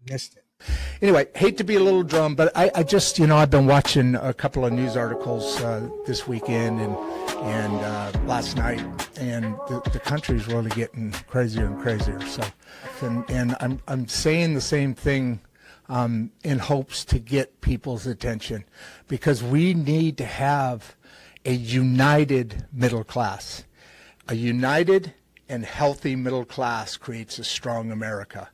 Missed it. Anyway, hate to be a little drum, but I just, I've been watching a couple of news articles this weekend and last night, and the country's really getting crazier and crazier. So, and I'm saying the same thing in hopes to get people's attention, because we need to have a united middle class. A united and healthy middle class creates a strong America.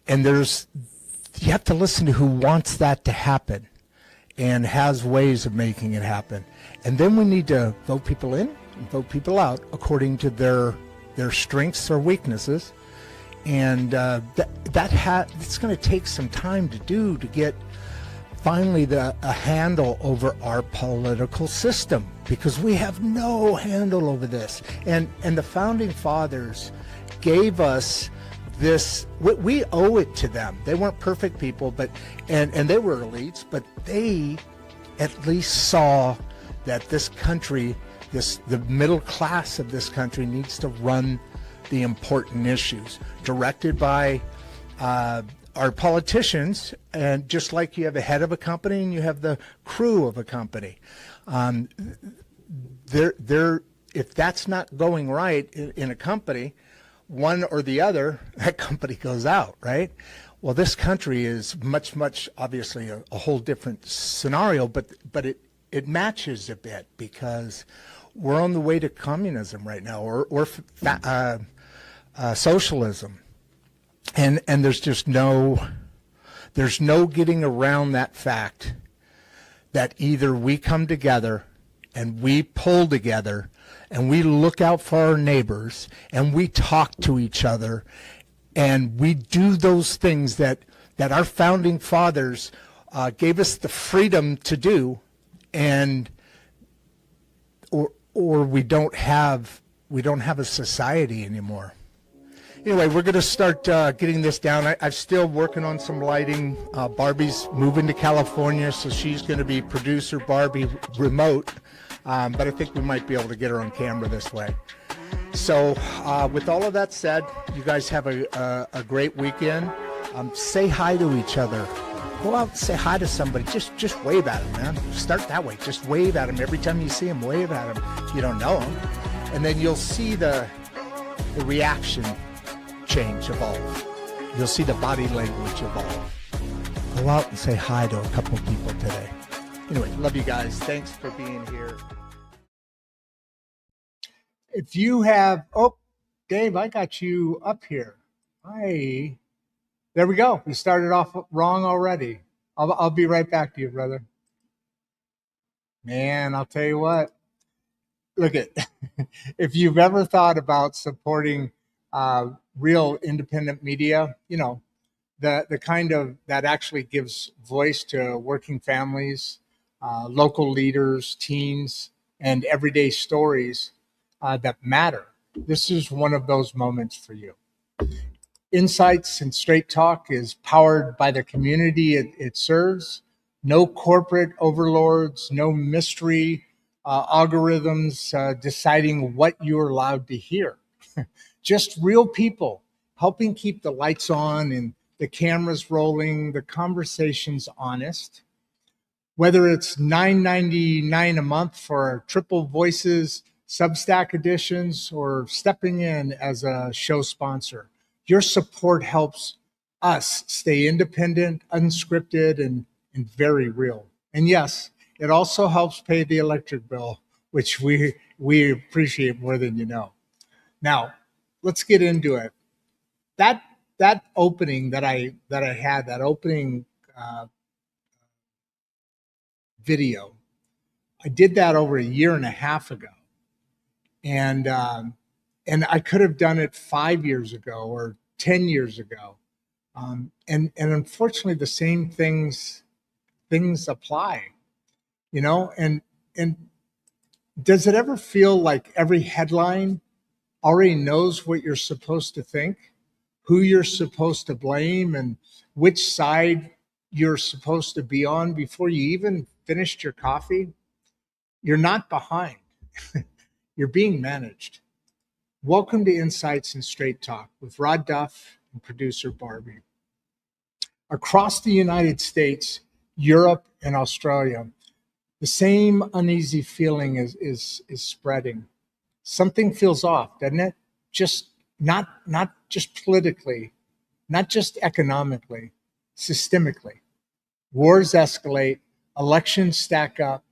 And you have to listen to who wants that to happen and has ways of making it happen. And then we need to vote people in and vote people out according to their strengths or weaknesses. And it's going to take some time to do, to get finally a handle over our political system, because we have no handle over this. And the founding fathers gave us this, we owe it to them. They weren't perfect people, and they were elites, but they at least saw that this country, the middle class of this country, needs to run the important issues directed by our politicians. And just like you have a head of a company and you have the crew of a company, if that's not going right in a company, one or the other, that company goes out, right? Well, this country is much, obviously a whole different scenario, but it matches a bit, because we're on the way to communism right now, or socialism, and there's just no getting around that fact that either we come together and we pull together and we look out for our neighbors and we talk to each other and we do those things that our founding fathers gave us the freedom to do, and or we don't have a society anymore. Anyway, we're going to start getting this down. I'm still working on some lighting. Barbie's moving to California, so she's going to be producer Barbie remote. But I think we might be able to get her on camera this way. So with all of that said, you guys have a great weekend. Say hi to each other. Go out and say hi to somebody. Just wave at them, man. Start that way. Just wave at them. Every time you see them, wave at them if you don't know them. And then you'll see the reaction change, evolve. You'll see the body language evolve. Go out and say hi to a couple of people today. Anyway, love you guys. Thanks for being here. If you have, Dave, I got you up here. There we go. We started off wrong already. I'll be right back to you, brother. Man, I'll tell you what. Look if you've ever thought about supporting real independent media, the kind of that actually gives voice to working families, local leaders, teens, and everyday stories that matter. This is one of those moments for you. Insights and Straight Talk is powered by the community it serves. No corporate overlords, no mystery algorithms deciding what you're allowed to hear. Just real people helping keep the lights on and the cameras rolling, the conversations honest. Whether it's $9.99 a month for Triple Voices Substack editions or stepping in as a show sponsor, your support helps us stay independent, unscripted, and very real. And yes, it also helps pay the electric bill, which we appreciate more than you know. Now, let's get into it. That opening that I had, that opening video, I did that over a year and a half ago, and I could have done it 5 years ago or 10 years ago, and unfortunately, the same things apply, And does it ever feel like every headline already knows what you're supposed to think, who you're supposed to blame, and which side you're supposed to be on before you even finished your coffee? You're not behind. You're being managed. Welcome to Insights and Straight Talk with Rodd Duff and producer Barbie. Across the United States, Europe, and Australia, the same uneasy feeling is spreading. Something feels off, doesn't it? Just not just politically, not just economically, systemically. Wars escalate, elections stack up,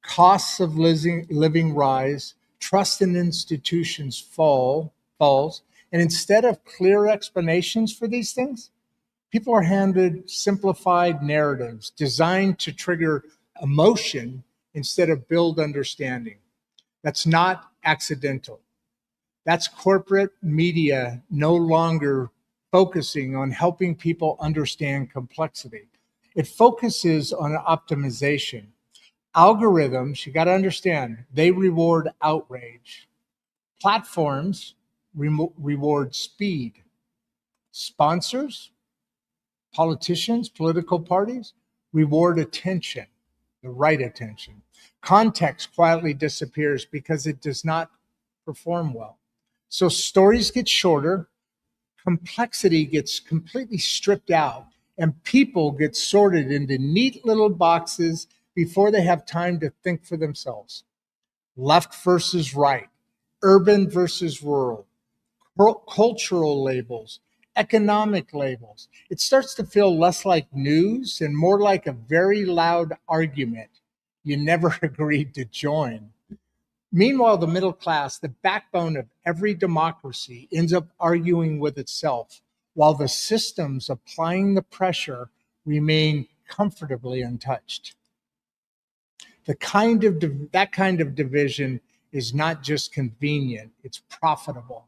costs of living rise, trust in institutions falls, and instead of clear explanations for these things, people are handed simplified narratives designed to trigger emotion instead of build understanding. That's not accidental. That's corporate media no longer focusing on helping people understand complexity. It focuses on optimization. Algorithms, you got to understand, they reward outrage. Platforms reward speed. Sponsors, politicians, political parties reward attention, the right attention. Context quietly disappears because it does not perform well. So stories get shorter, complexity gets completely stripped out, and people get sorted into neat little boxes before they have time to think for themselves. Left versus right, urban versus rural, cultural labels, economic labels. It starts to feel less like news and more like a very loud argument you never agreed to join. Meanwhile, the middle class, the backbone of every democracy, ends up arguing with itself, while the systems applying the pressure remain comfortably untouched. That kind of division is not just convenient, it's profitable.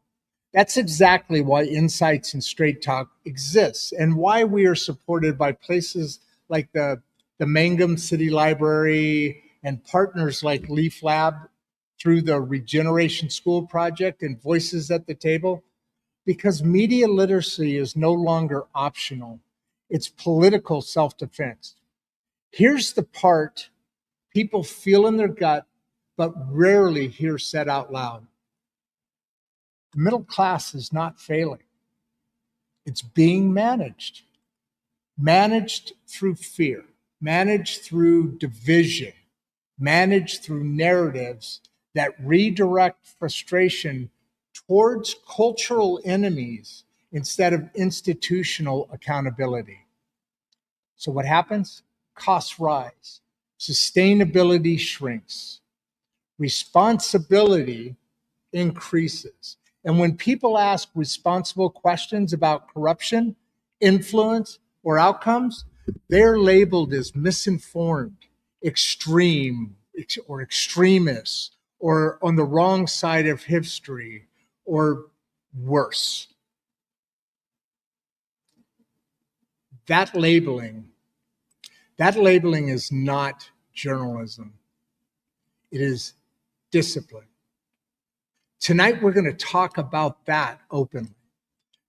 That's exactly why Insights and Straight Talk exists and why we are supported by places like the Mangum City Library and partners like Leaf Lab through the Regeneration School Project and Voices at the Table, because media literacy is no longer optional. It's political self-defense. Here's the part people feel in their gut, but rarely hear said out loud. The middle class is not failing. It's being managed through fear, managed through division, managed through narratives that redirect frustration towards cultural enemies instead of institutional accountability. So what happens? Costs rise, sustainability shrinks, responsibility increases. And when people ask responsible questions about corruption, influence, or outcomes, they're labeled as misinformed, extreme, or extremists, or on the wrong side of history, or worse. That labeling is not journalism. It is discipline. Tonight, we're going to talk about that openly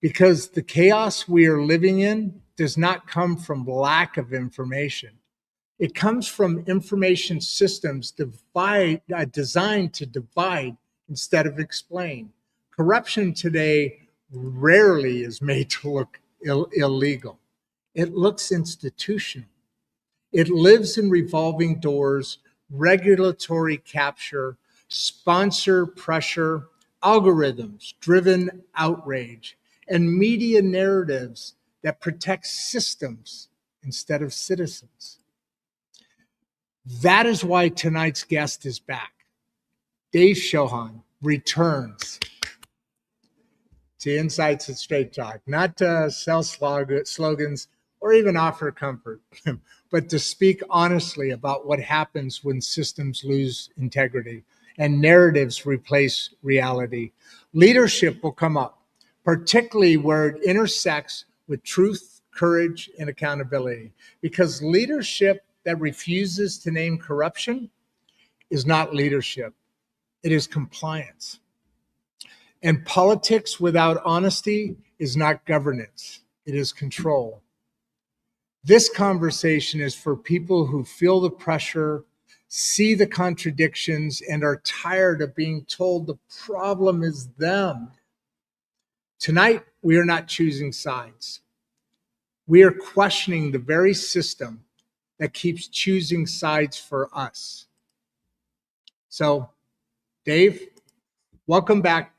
because the chaos we are living in does not come from lack of information. It comes from information systems designed to divide instead of explain. Corruption today rarely is made to look illegal. It looks institutional. It lives in revolving doors, regulatory capture, sponsor pressure, algorithms driven outrage, and media narratives that protect systems instead of citizens. That is why tonight's guest is back. Dave Chauhan returns to Insights and Straight Talk, not to sell slogans or even offer comfort, but to speak honestly about what happens when systems lose integrity and narratives replace reality. Leadership will come up, particularly where it intersects with truth, courage, and accountability, because leadership that refuses to name corruption is not leadership. It is compliance. And politics without honesty is not governance. It is control. This conversation is for people who feel the pressure, see the contradictions, and are tired of being told the problem is them. Tonight, we are not choosing sides. we are questioning the very system that keeps choosing sides for us. So, Dave, welcome back.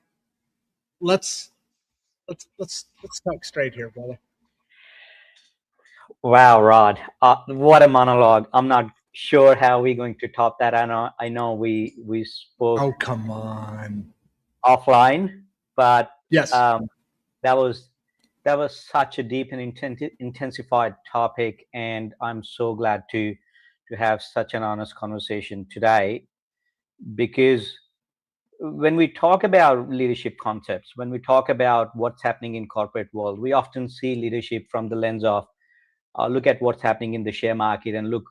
Let's talk straight here, brother. Wow, Rod, what a monologue. I'm not sure how we're going to top that. I know we spoke Oh, come on. offline, but Yes. um, that was that was such a deep and intensified topic, and I'm so glad to have such an honest conversation today. Because when we talk about leadership concepts, when we talk about what's happening in corporate world, we often see leadership from the lens of look at what's happening in the share market and look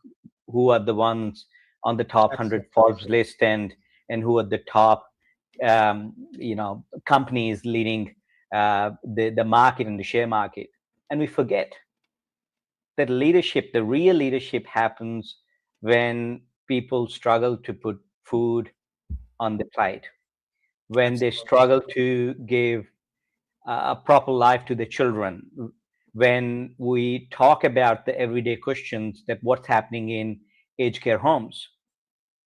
who are the ones on the top That's 100 Forbes list, and who are the top companies leading the market and the share market. And we forget that leadership, the real leadership, happens when people struggle to put food on the plate, when they absolutely. struggle to give a proper life to the children, when we talk about the everyday questions that what's happening in aged care homes,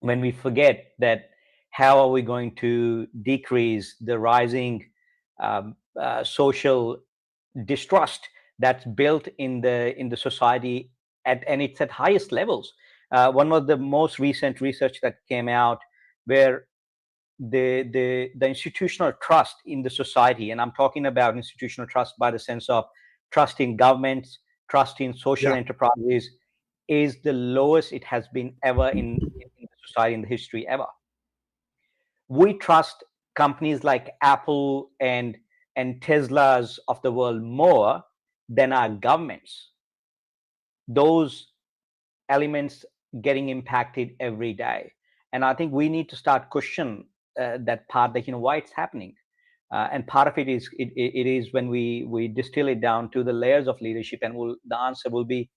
when we forget that how are we going to decrease the rising social distrust that's built in the society and it's at highest levels. One of the most recent research that came out where the institutional trust in the society, and I'm talking about institutional trust by the sense of trust in governments, trust in social Yeah. enterprises, is the lowest it has been ever in the society, in the history ever. We trust companies like Apple and Teslas of the world more than our governments. Those elements getting impacted every day, and I think we need to start question that part, that why it's happening. And part of it is it is when we distill it down to the layers of leadership, and the answer will be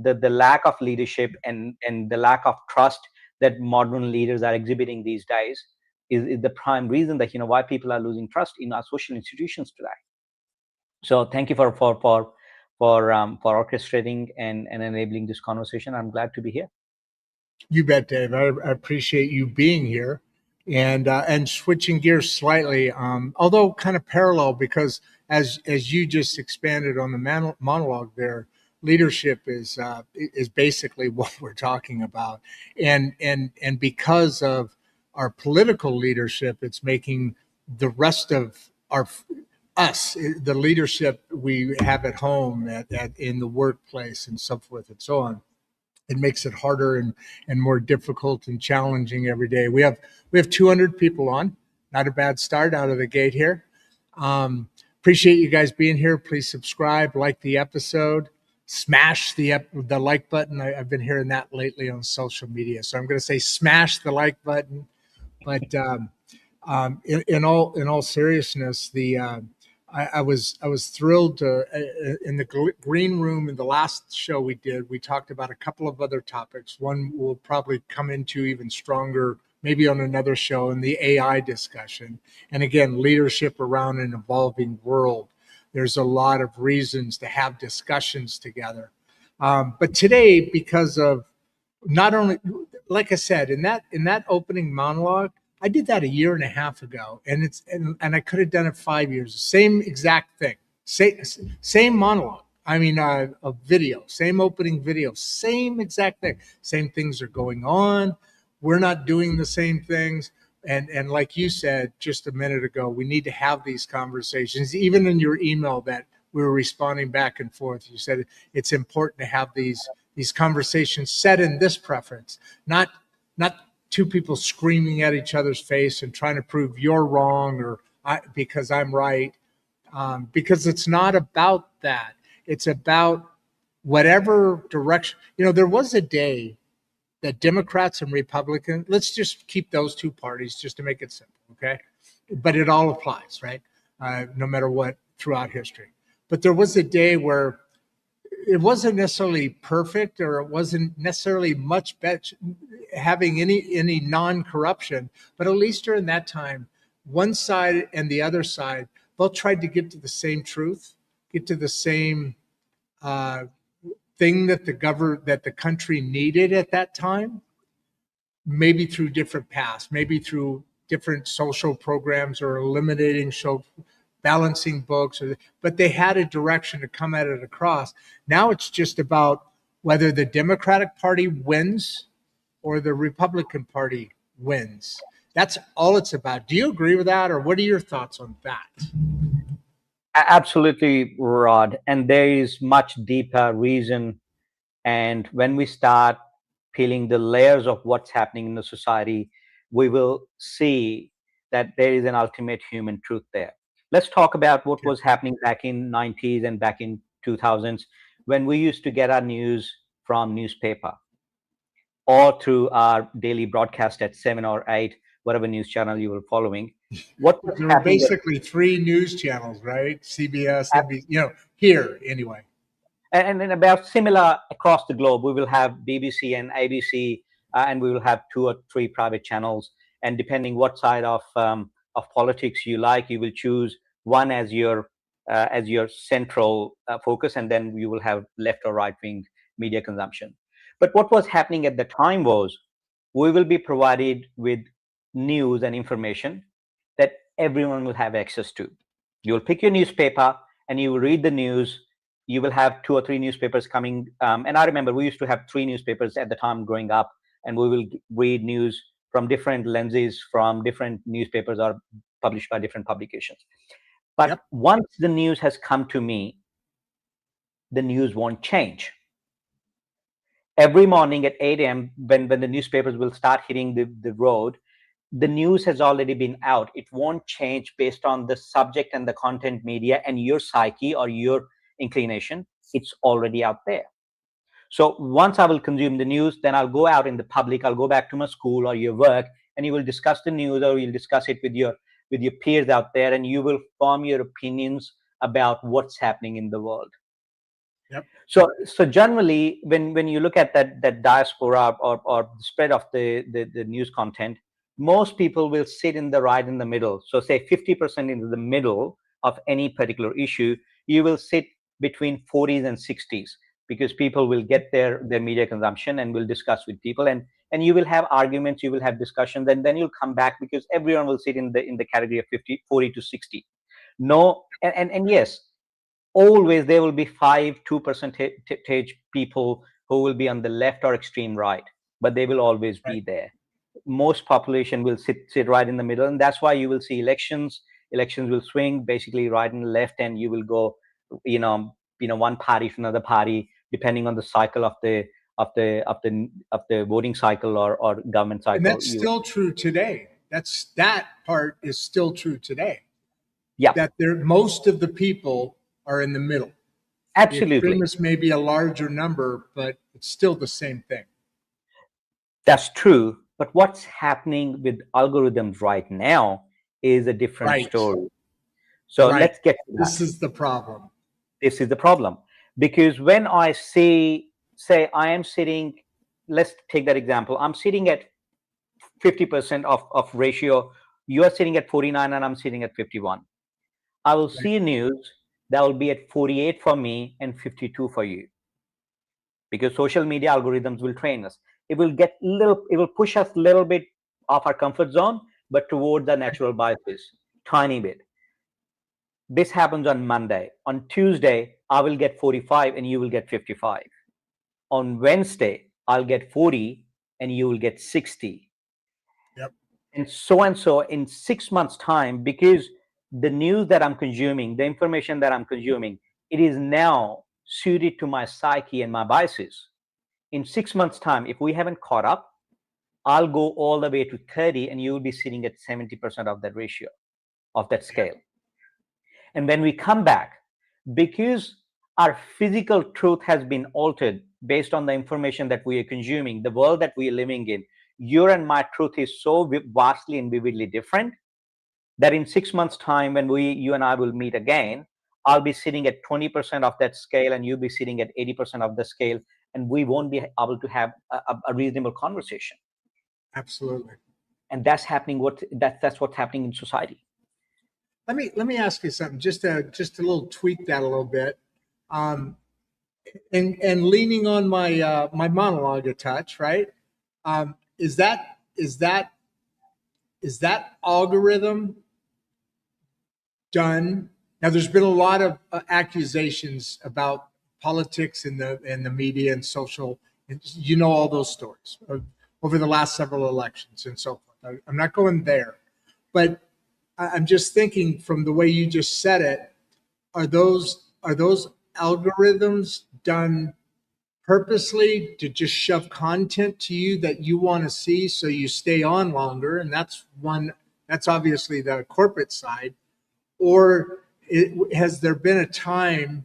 the lack of leadership and the lack of trust that modern leaders are exhibiting these days is the prime reason that why people are losing trust in our social institutions today. So thank you for orchestrating and enabling this conversation. I'm glad to be here. You bet, Dave. I appreciate you being here, and switching gears slightly, although kind of parallel, because as you just expanded on the monologue there, leadership is basically what we're talking about, and because of our political leadership, it's making the rest of our us, the leadership we have at home, in the workplace, and so forth and so on, it makes it harder and more difficult and challenging every day. We have 200 people on, not a bad start out of the gate here. Appreciate you guys being here. Please subscribe, like the episode, smash the like button. I've been hearing that lately on social media, so I'm going to say smash the like button. But in all seriousness, I was thrilled to, in the green room in the last show we did. We talked about a couple of other topics. One we'll probably come into even stronger, maybe on another show, in the AI discussion. And again, leadership around an evolving world. There's a lot of reasons to have discussions together. But today, because of not only, like I said, in that opening monologue, I did that a year and a half ago, and I could have done it 5 years. Same exact thing, same monologue. I mean, a video, same opening video, same exact thing. Same things are going on. We're not doing the same things. And like you said just a minute ago, we need to have these conversations. Even in your email that we were responding back and forth, you said it's important to have these conversations set in this preference, not two people screaming at each other's face and trying to prove you're wrong because I'm right. Because it's not about that. It's about whatever direction. There was a day that Democrats and Republicans, let's just keep those two parties just to make it simple, okay? But it all applies, right? No matter what, throughout history. But there was a day where it wasn't necessarily perfect, or it wasn't necessarily much better having any non-corruption, but at least during that time, one side and the other side both tried to get to the same truth, get to the same thing that the country needed at that time, maybe through different paths, maybe through different social programs or eliminating balancing books, but they had a direction to come at it across. Now it's just about whether the Democratic Party wins or the Republican Party wins. That's all it's about. Do you agree with that, or what are your thoughts on that? Absolutely, Rod. And there is much deeper reason. And when we start peeling the layers of what's happening in the society, we will see that there is an ultimate human truth there. Let's talk about what was happening back in 90s and back in 2000s when we used to get our news from newspaper or through our daily broadcast at 7 or 8, whatever news channel you were following. What was There were happening basically three news channels, right? CBS, NBC, here anyway. and then about similar across the globe, we will have BBC and ABC, and we will have 2 or 3 private channels. And depending what side of politics you like, you will choose one as your central focus, and then you will have left or right wing media consumption. But what was happening at the time was we will be provided with news and information that everyone will have access to. You will pick your newspaper and you will read the news. You will have 2 or 3 newspapers coming. And I remember we used to have 3 newspapers at the time growing up, and we will read news from different lenses, from different newspapers or published by different publications. But once the news has come to me, the news won't change. Every morning at 8 a.m., when the newspapers will start hitting the road, the news has already been out. It won't change based on the subject and the content media and your psyche or your inclination. It's already out there. So once I will consume the news, then I'll go out in the public, I'll go back to my school or your work, and you will discuss the news, or you'll discuss it with your peers out there, and you will form your opinions about what's happening in the world. Yep. So generally, when you look at that diaspora or spread of the news content, most people will sit in the middle. So say 50% into the middle of any particular issue, you will sit between 40s and 60s, because people will get their media consumption and will discuss with people, and you will have arguments, you will have discussions, and then you'll come back because everyone will sit in the category of 40 to 60. No, and yes, always there will be 2% people who will be on the left or extreme right, but they will always be there. Most population will sit right in the middle, and that's why you will see elections will swing basically right and left, and you will go one party to another party depending on the cycle of the voting cycle or government cycle. And that's still true today. That part is still true today. Yeah, that most of the people are in the middle. Absolutely. The extremists may be a larger number, but it's still the same thing. That's true. But what's happening with algorithms right now is a different story. So let's get to that. This is the problem. This is the problem. Because when I say I am sitting, let's take that example. I'm sitting at 50% of ratio. You are sitting at 49 and I'm sitting at 51. I will see news that will be at 48 for me and 52 for you, because social media algorithms will train us. It will push us a little bit off our comfort zone, but towards our natural biases, tiny bit. This happens on Monday. On Tuesday, I will get 45 and you will get 55. On Wednesday, I'll get 40 and you will get 60. Yep. And so in 6 months' time, because the news that I'm consuming, the information that I'm consuming, it is now suited to my psyche and my biases. In 6 months' time, if we haven't caught up, I'll go all the way to 30 and you'll be sitting at 70% of that ratio, of that scale. And when we come back, because our physical truth has been altered based on the information that we are consuming, the world that we are living in, your and my truth is so vastly and vividly different that in 6 months' time, when you and I will meet again, I'll be sitting at 20% of that scale and you'll be sitting at 80% of the scale, and we won't be able to have a reasonable conversation. Absolutely. And that's happening. That's what's happening in society. Let me ask you something. Just a little tweak that a little bit. And leaning on my my monologue a touch, right? Is that algorithm done? Now, there's been a lot of accusations about politics in the media and social. And you know all those stories over the last several elections and so forth. I'm not going there, but I'm just thinking from the way you just said it. Are those algorithms done purposely to just shove content to you that you want to see so you stay on longer? And that's obviously the corporate side. Or has there been a time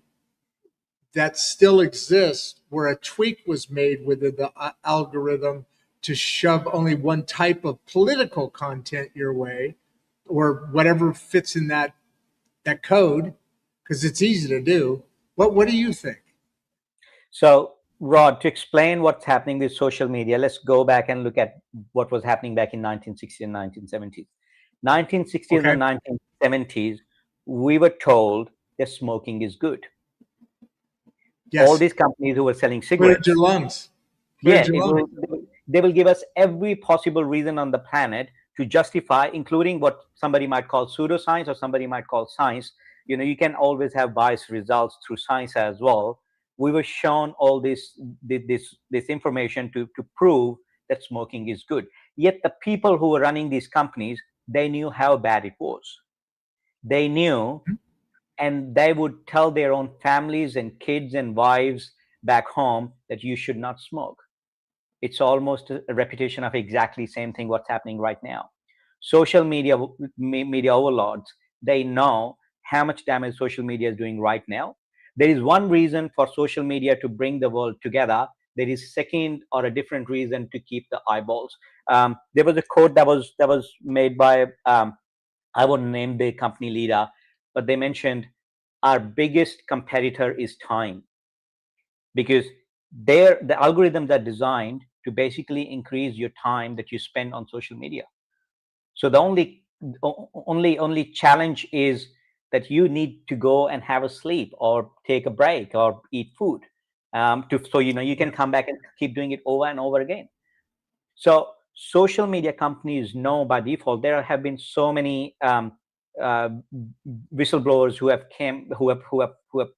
that still exists where a tweak was made with the algorithm to shove only one type of political content your way, or whatever fits in that code, because it's easy to do? What do you think? So, Rod, to explain what's happening with social media, let's go back and look at what was happening back in 1960s and 1970s. 1960s Okay. and 1970s, we were told that smoking is good. All Yes. these companies who were selling Cleared your cigarettes, lungs. yeah, Cleared your lungs. they will give us every possible reason on the planet to justify, including what somebody might call pseudoscience or somebody might call science. You can always have biased results through science as well. We were shown all this information to prove that smoking is good. Yet the people who were running these companies, they knew how bad it was. They knew, and they would tell their own families and kids and wives back home that you should not smoke. It's almost a repetition of exactly same thing what's happening right now. Social media overlords, they know how much damage social media is doing right now. There is one reason for social media to bring the world together. There is second or a different reason to keep the eyeballs. There was a quote that was made by, I won't name the company leader, but they mentioned our biggest competitor is time, because the algorithms are designed to basically increase your time that you spend on social media. So the only challenge is that you need to go and have a sleep or take a break or eat food, so you can come back and keep doing it over and over again. So social media companies know by default. There have been so many uh, whistleblowers who have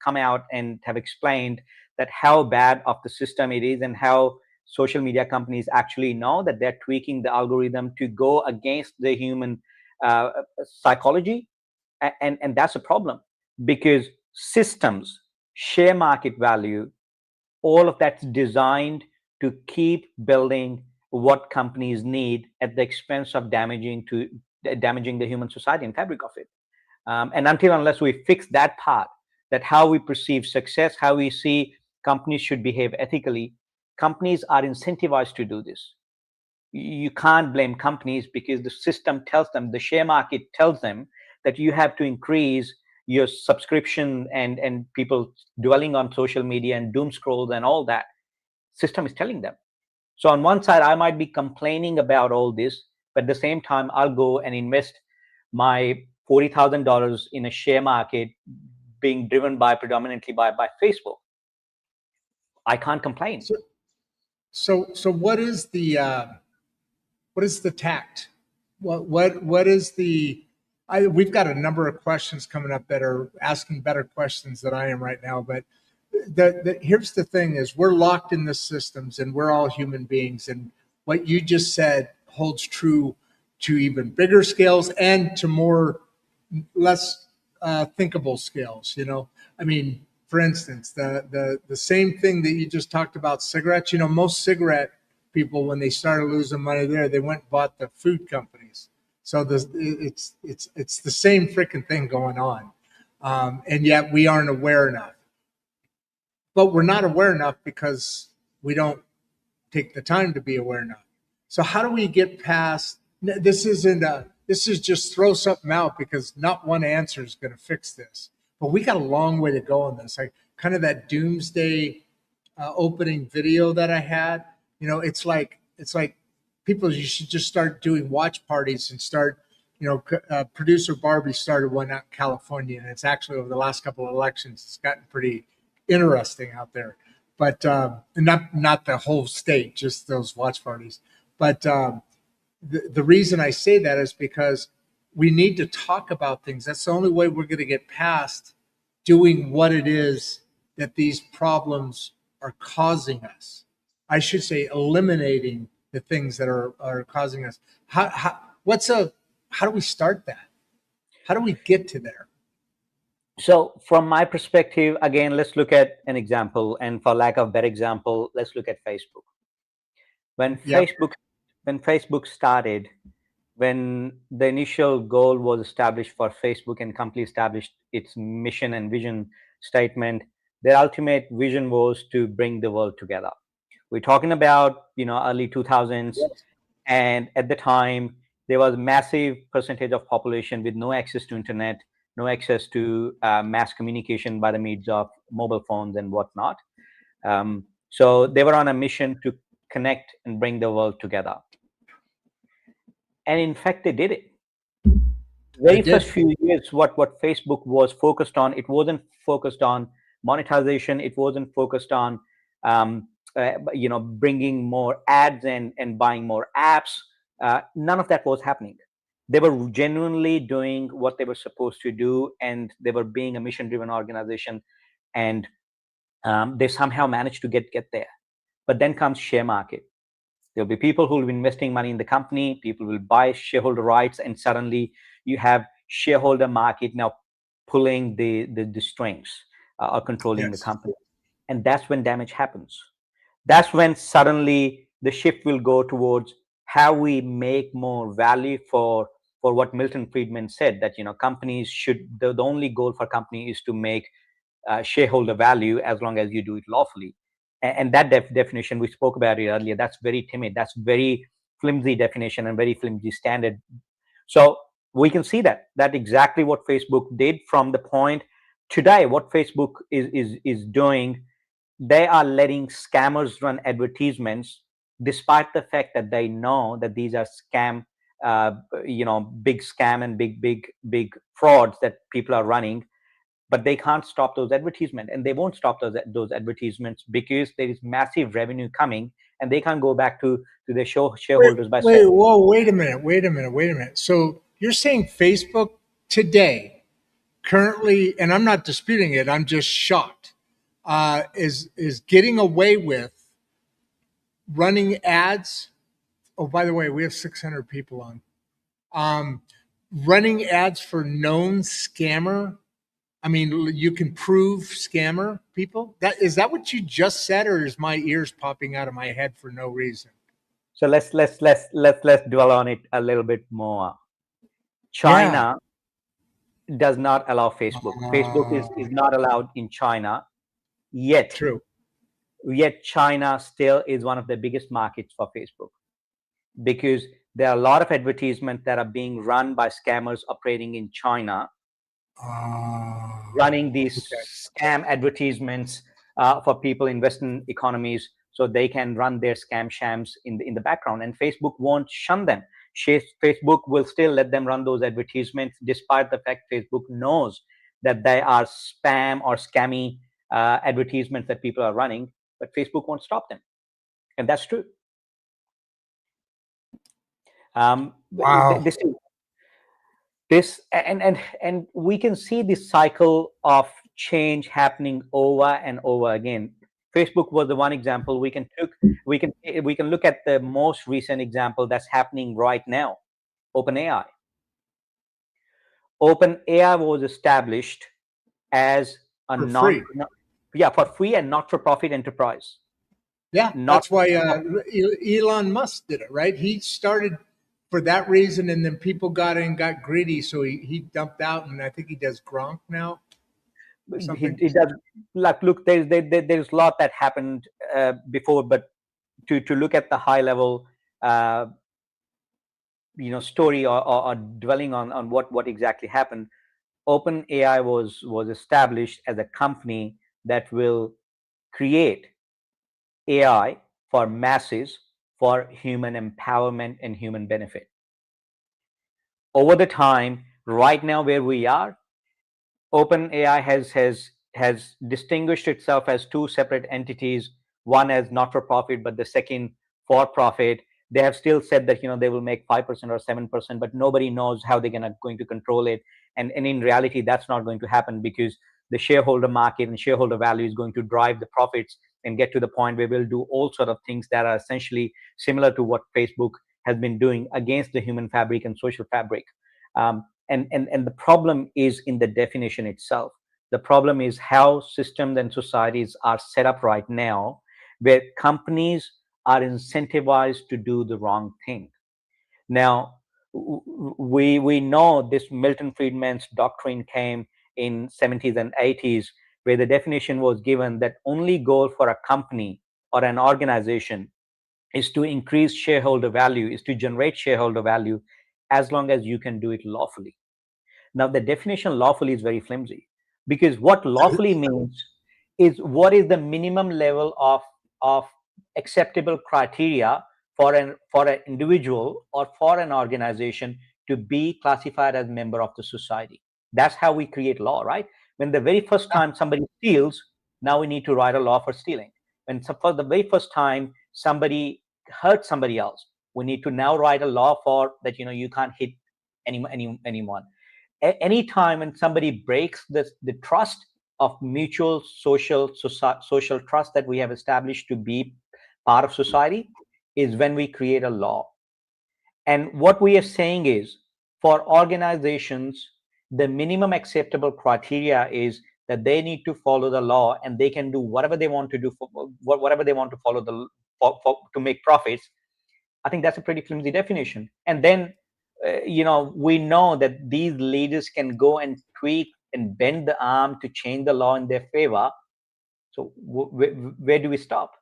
come out and have explained that how bad of the system it is, and how social media companies actually know that they're tweaking the algorithm to go against the human uh, psychology. And that's a problem, because systems, share market value, all of that's designed to keep building what companies need at the expense of damaging the human society and fabric of it. And unless we fix that part, that how we perceive success, how we see companies should behave ethically, companies are incentivized to do this. You can't blame companies, because the system tells them, the share market tells them, that you have to increase your subscription, and people dwelling on social media and doom scrolls and all that. System is telling them. So on one side, I might be complaining about all this, but at the same time, I'll go and invest my $40,000 in a share market being driven by predominantly by Facebook. I can't complain. So what is the tact? What is the? We've got a number of questions coming up that are asking better questions than I am right now. But here's the thing: is we're locked in the systems, and we're all human beings. And what you just said holds true to even bigger scales and to more less thinkable scales. I mean, for instance, the same thing that you just talked about, cigarettes. Most cigarette people, when they started losing money there, they went and bought the food companies. So it's the same freaking thing going on, and yet we aren't aware enough. But we're not aware enough because we don't take the time to be aware enough. So how do we get past? This isn't a. This is just throw something out, because not one answer is going to fix this. But we got a long way to go on this. Like kind of that doomsday opening video that I had. It's like people. You should just start doing watch parties and start. Producer Barbie started one out in California, and it's actually over the last couple of elections, it's gotten pretty interesting out there. But not the whole state, just those watch parties. But the reason I say that is because we need to talk about things. That's the only way we're going to get past doing what it is that these problems are causing us. I should say eliminating the things that are causing us. How do we start that? How do we get to there? So from my perspective, again, let's look at an example, and for lack of better example, let's look at Facebook. When Yep. Facebook started, when the initial goal was established for Facebook and company established its mission and vision statement, their ultimate vision was to bring the world together. We're talking about, early 2000s, and at the time there was a massive percentage of population with no access to internet, no access to mass communication by the means of mobile phones and whatnot. So they were on a mission to connect and bring the world together. And in fact, they did it. Very first few years, what Facebook was focused on, it wasn't focused on monetization. It wasn't focused on, bringing more ads and buying more apps. None of that was happening. They were genuinely doing what they were supposed to do, and they were being a mission-driven organization, and they somehow managed to get there. But then comes share market. There'll be people who will be investing money in the company. People will buy shareholder rights, and suddenly you have shareholder market now pulling the strings or controlling the company. And that's when damage happens. That's when suddenly the shift will go towards how we make more value for what Milton Friedman said, that companies should, the only goal for company is to make shareholder value as long as you do it lawfully. And that definition, we spoke about it earlier, that's very timid. That's very flimsy definition and very flimsy standard. So we can see that exactly what Facebook did from the point today. What Facebook is doing, they are letting scammers run advertisements, despite the fact that they know that these are scam, big scam and big frauds that people are running. But they can't stop those advertisements, and they won't stop those advertisements because there is massive revenue coming, and they can't go back to their shareholders by saying, wait a minute. So you're saying Facebook today, currently, and I'm not disputing it, I'm just shocked, is getting away with running ads. Oh, by the way, we have 600 people on. Running ads for known scammer. I mean, you can prove scammer people. Is that what you just said, or is my ears popping out of my head for no reason? So let's dwell on it a little bit more. China does not allow Facebook. Facebook is not allowed in China yet. True. Yet China still is one of the biggest markets for Facebook, because there are a lot of advertisements that are being run by scammers operating in China, running these scam advertisements for people in Western economies, so they can run their scam shams in the background, and Facebook won't shun them. Facebook will still let them run those advertisements, despite the fact Facebook knows that they are spam or scammy advertisements that people are running, but Facebook won't stop them, and that's true. Wow. This and we can see this cycle of change happening over and over again. Facebook was the one example. We can look at the most recent example that's happening right now, OpenAI. OpenAI was established as a for free and not for profit enterprise. Yeah, that's why Elon Musk did it, right? He started for that reason, and then people got greedy, so he dumped out, and I think he does Gronk now. He does. Look, there's a lot that happened before, but to look at the high level, story or dwelling on what exactly happened, OpenAI was established as a company that will create AI for masses, for human empowerment and human benefit. Over the time, right now where we are, OpenAI has has distinguished itself as two separate entities, one as not for profit, but the second for profit. They have still said that they will make 5% or 7%, but nobody knows how they're going to control it. And in reality, that's not going to happen, because the shareholder market and shareholder value is going to drive the profits and get to the point where we'll do all sort of things that are essentially similar to what Facebook has been doing against the human fabric and social fabric. And the problem is in the definition itself. The problem is how systems and societies are set up right now, where companies are incentivized to do the wrong thing. Now, we know this Milton Friedman's doctrine came in 70s and 80s, where the definition was given that only goal for a company or an organization is to increase shareholder value, is to generate shareholder value, as long as you can do it lawfully. Now, the definition lawfully is very flimsy, because what lawfully means is what is the minimum level of acceptable criteria for an individual or for an organization to be classified as member of the society. That's how we create law, right? When the very first time somebody steals, now we need to write a law for stealing. When for the very first time somebody hurts somebody else, we need to now write a law for that. You can't hit anyone. Any time when somebody breaks the trust of mutual social trust that we have established to be part of society, is when we create a law. And what we are saying is, for organizations, the minimum acceptable criteria is that they need to follow the law, and they can do whatever they want to do, whatever they want to follow to make profits. I think that's a pretty flimsy definition. And then we know that these leaders can go and tweak and bend the arm to change the law in their favor. So where do we stop?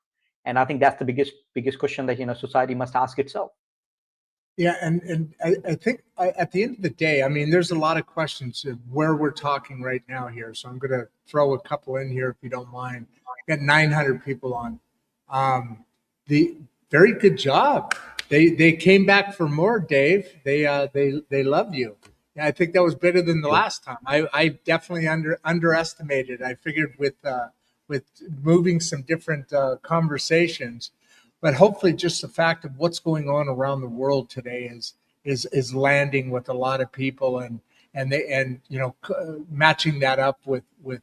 And I think that's the biggest question that society must ask itself. Yeah, and I think at the end of the day, I mean, there's a lot of questions of where we're talking right now here. So I'm going to throw a couple in here if you don't mind. Got 900 people on. The very good job. They came back for more, Dave. They love you. Yeah, I think that was better than the last time. I definitely underestimated. I figured with moving some different conversations, but hopefully just the fact of what's going on around the world today is landing with a lot of people, and matching that up with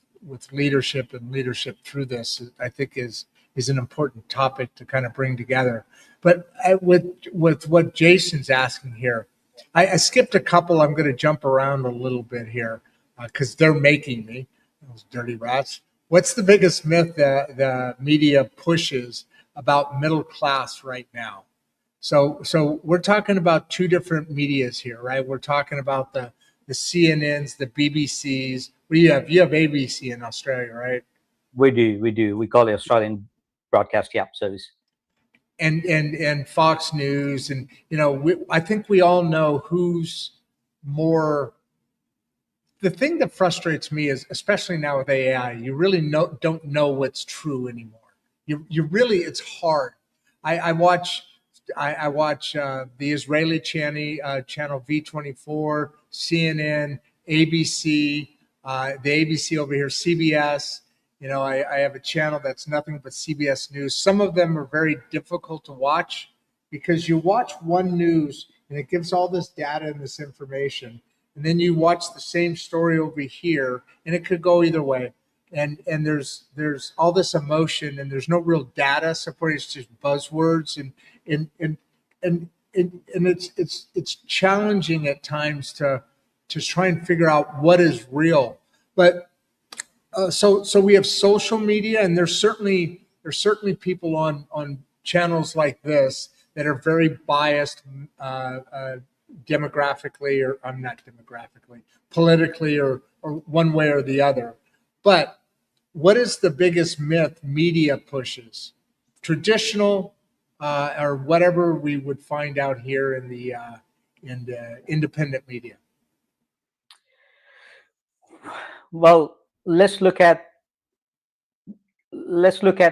leadership and leadership through this, I think is an important topic to kind of bring together. But with what Jason's asking here, I skipped a couple. I'm going to jump around a little bit here because they're making me, those dirty rats. What's the biggest myth that the media pushes about middle class right now? So we're talking about two different medias here, right? We're talking about the CNNs, the BBCs. What do you have? You have ABC in Australia, right? We do. We call it Australian Broadcast Service. And Fox News, and I think we all know who's more. The thing that frustrates me is, especially now with AI, you really don't know what's true anymore. You really, it's hard. I watch the Israeli channel V24, CNN, ABC, the ABC over here, CBS. I have a channel that's nothing but CBS News. Some of them are very difficult to watch because you watch one news and it gives all this data and this information, and then you watch the same story over here and it could go either way. And there's all this emotion and there's no real data supporting. It's just buzzwords and it's challenging at times to try and figure out what is real. But so we have social media, and there's certainly people on channels like this that are very biased demographically, or I'm not demographically, politically, or one way or the other. But what is the biggest myth media pushes? Traditional or whatever we would find out here in the independent media. Well, let's look at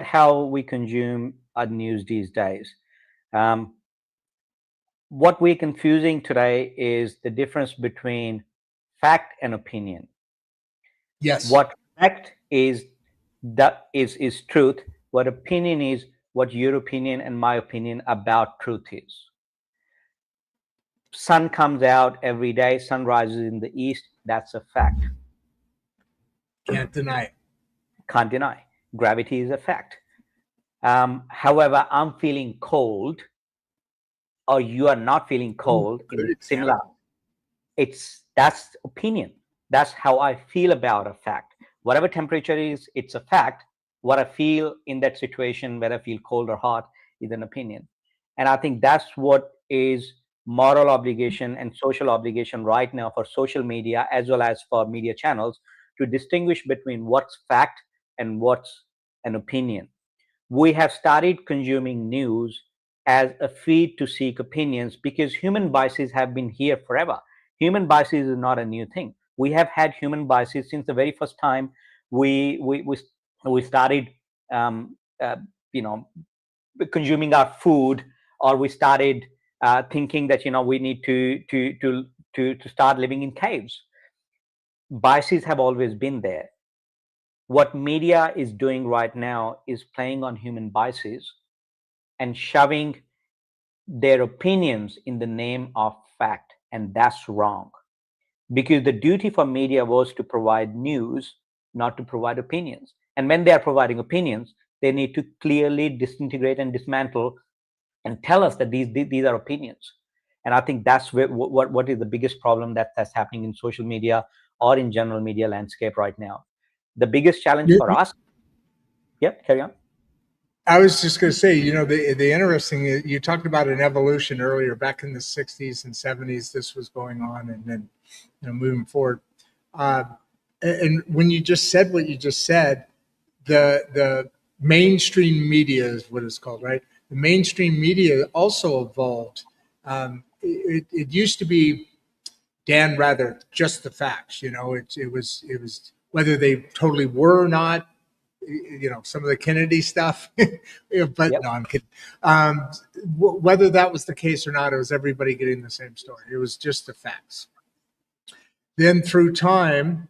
how we consume our news these days. What we're confusing today is the difference between fact and opinion. Yes. What fact is truth. What opinion is what your opinion and my opinion about truth is. Sun comes out every day, sun rises in the east. That's a fact. Can't deny it. Can't deny. Gravity is a fact. However, I'm feeling cold, or you are not feeling cold in Good similar. example. That's opinion. That's how I feel about a fact. Whatever temperature is, it's a fact. What I feel in that situation, whether I feel cold or hot, is an opinion. And I think that's what is moral obligation and social obligation right now for social media as well as for media channels, to distinguish between what's fact and what's an opinion. We have started consuming news as a feed to seek opinions because human biases have been here forever. Human biases is not a new thing. We have had human biases since the very first time we we we, we started um, uh, you know consuming our food, or we started thinking that we need to start living in caves. Biases have always been there. What media is doing right now is playing on human biases and shoving their opinions in the name of fact, and that's wrong, because the duty for media was to provide news, not to provide opinions. And when they are providing opinions, they need to clearly disintegrate and dismantle and tell us that these are opinions. And I think that's what is the biggest problem that's happening in social media or in general media landscape right now. The biggest challenge for us. Yeah, carry on. I was just going to say, the interesting, you talked about an evolution earlier, back in the 60s and 70s, this was going on, and then, moving forward. Uh, and when you just said what you just said, the mainstream media is what it's called, right? The mainstream media also evolved. It used to be, Dan Rather, just the facts. It was whether they totally were or not. Some of the Kennedy stuff, but Yep. no, I'm kidding. Um, Whether that was the case or not, it was everybody getting the same story. It was just the facts. Then through time,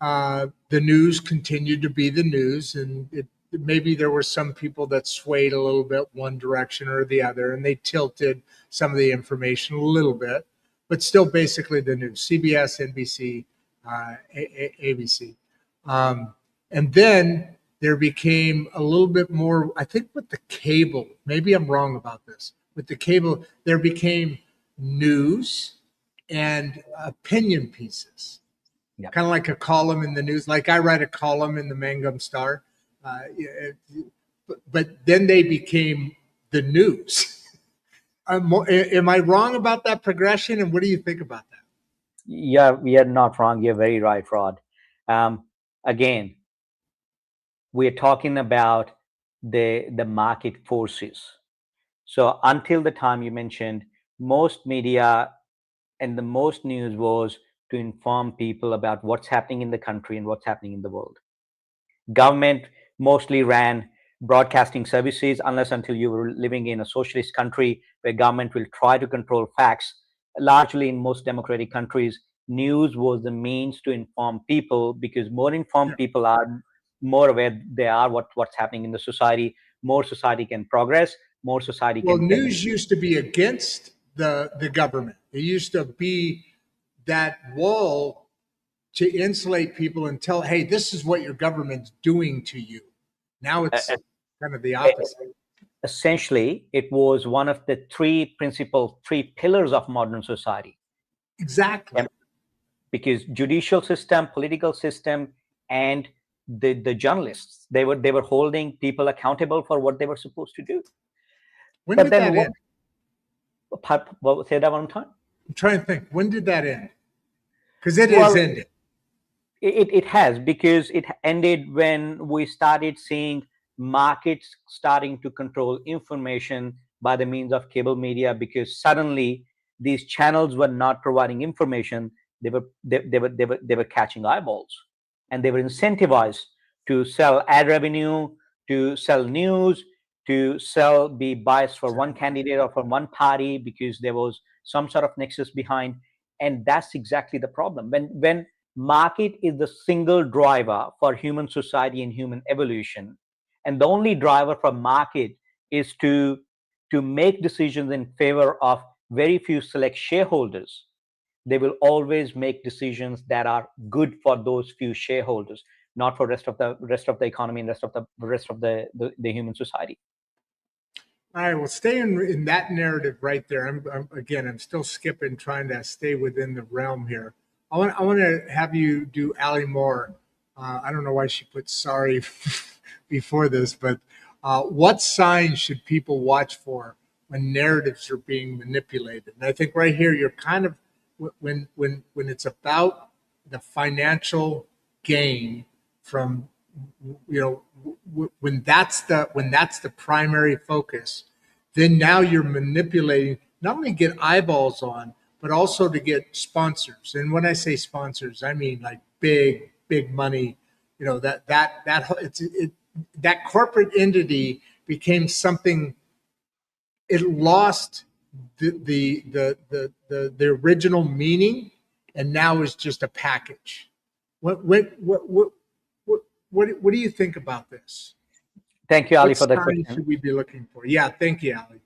the news continued to be the news, and maybe there were some people that swayed a little bit one direction or the other, and they tilted some of the information a little bit, but still basically the news: CBS, NBC, ABC. And then there became a little bit more, I think, with the cable. Maybe I'm wrong about this. With the cable, there became news and opinion pieces, Yep. kind of like a column in the news. Like I write a column in the Mangum Star, but then they became the news. Am I wrong about that progression? And what do you think about that? You're not wrong. You're very right, Rod. Again, we're talking about the market forces. So until the time you mentioned, most media and the most news was to inform people about what's happening in the country and what's happening in the world. Government mostly ran broadcasting services, unless until you were living in a socialist country where government will try to control facts. Largely in most democratic countries, news was the means to inform people, because more informed Yeah. people are more aware they are what's happening in the society. More society can progress, more society Well, can take. news used to be against the government. It used to be that wall to insulate people and tell, hey, this is what your government's doing to you. Now it's kind of the opposite. Essentially, it was one of the three pillars of modern society. Exactly. Because judicial system, political system, and the journalists, they were holding people accountable for what they were supposed to do. When But did then that end? say that one more time. I'm trying to think. When did that end? Because it is Well, ended. it has, because it ended when we started seeing markets starting to control information by the means of cable media, because suddenly these channels were not providing information. They were catching eyeballs, and they were incentivized to sell ad revenue, to sell news, to sell, be biased for one candidate or for one party, because there was some sort of nexus behind. And that's exactly the problem. When Market is the single driver for human society and human evolution. And the only driver for market is to make decisions in favor of very few select shareholders. They will always make decisions that are good for those few shareholders, not for rest of the economy and rest of the human society. All right, well, stay in that narrative right there. I'm still skipping, trying to stay within the realm here. I want to have you do Ali Moore. I don't know why she put sorry before this, but what signs should people watch for when narratives are being manipulated? And I think right here, you're kind of when it's about the financial gain from, when that's the primary focus, then now you're manipulating not only get eyeballs on, but also to get sponsors. And when I say sponsors, I mean like big money. That corporate entity became something. It lost the original meaning, and now is just a package. What do you think about this? Thank you, Ali, What for that signs question. should we be looking for? Yeah, thank you, Ali.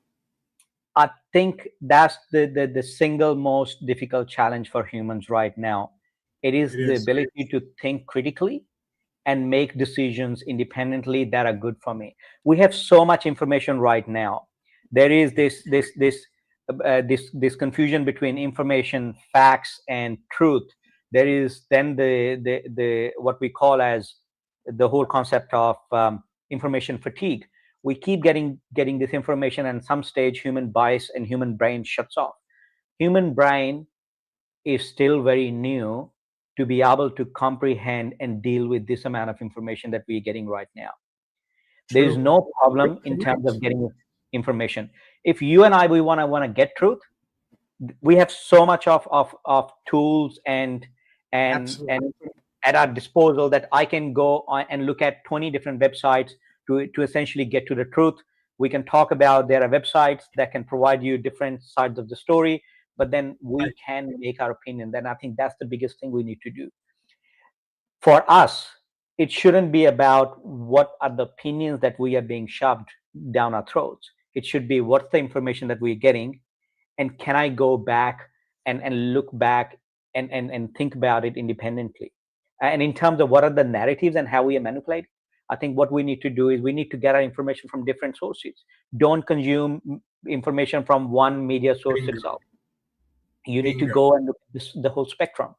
I think that's the single most difficult challenge for humans right now. It is It the is. ability to think critically and make decisions independently that are good for me. We have so much information right now. There is this confusion between information, facts, and truth. There is then the what we call as the whole concept of information fatigue. We keep getting this information, and some stage human bias and human brain shuts off. Human brain is still very new to be able to comprehend and deal with this amount of information that we're getting right now. There is True. no problem in terms of getting information. If you and I we want to get truth, we have so much of tools and Absolutely. at our disposal that I can go on and look at 20 different websites to essentially get to the truth. We can talk about there are websites that can provide you different sides of the story, but then we Right. can make our opinion. Then I think that's the biggest thing we need to do. For us, it shouldn't be about what are the opinions that we are being shoved down our throats. It should be what's the information that we're getting, and can I go back and look back and think about it independently. And in terms of what are the narratives and how we are manipulated, I think what we need to do is we need to get our information from different sources. Don't consume information from one media source Bingo. itself. You need to Bingo. go and look at the whole spectrum.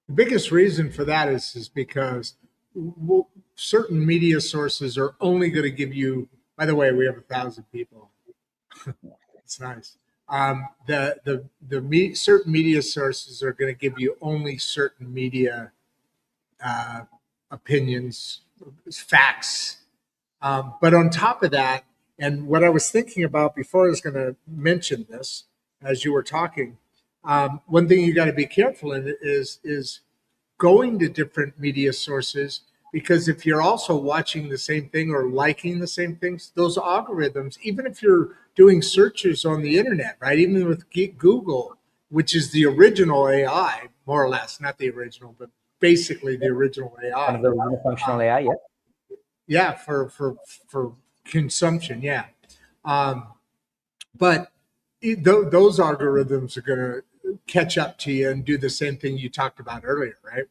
The biggest reason for that is because certain media sources are only going to give you. By the way, we have 1,000 people. It's nice. Certain media sources are going to give you only certain media uh, opinions, facts. But on top of that, and what I was thinking about before I was going to mention this, as you were talking, one thing you got to be careful in is going to different media sources, because if you're also watching the same thing or liking the same things, those algorithms, even if you're doing searches on the internet, right? Even with Google, which is the original AI, more or less, not the original, but basically the original One of AI. the original functional AI, yeah. Yeah, for consumption, yeah. Um, but those algorithms are going to catch up to you and do the same thing you talked about earlier, right?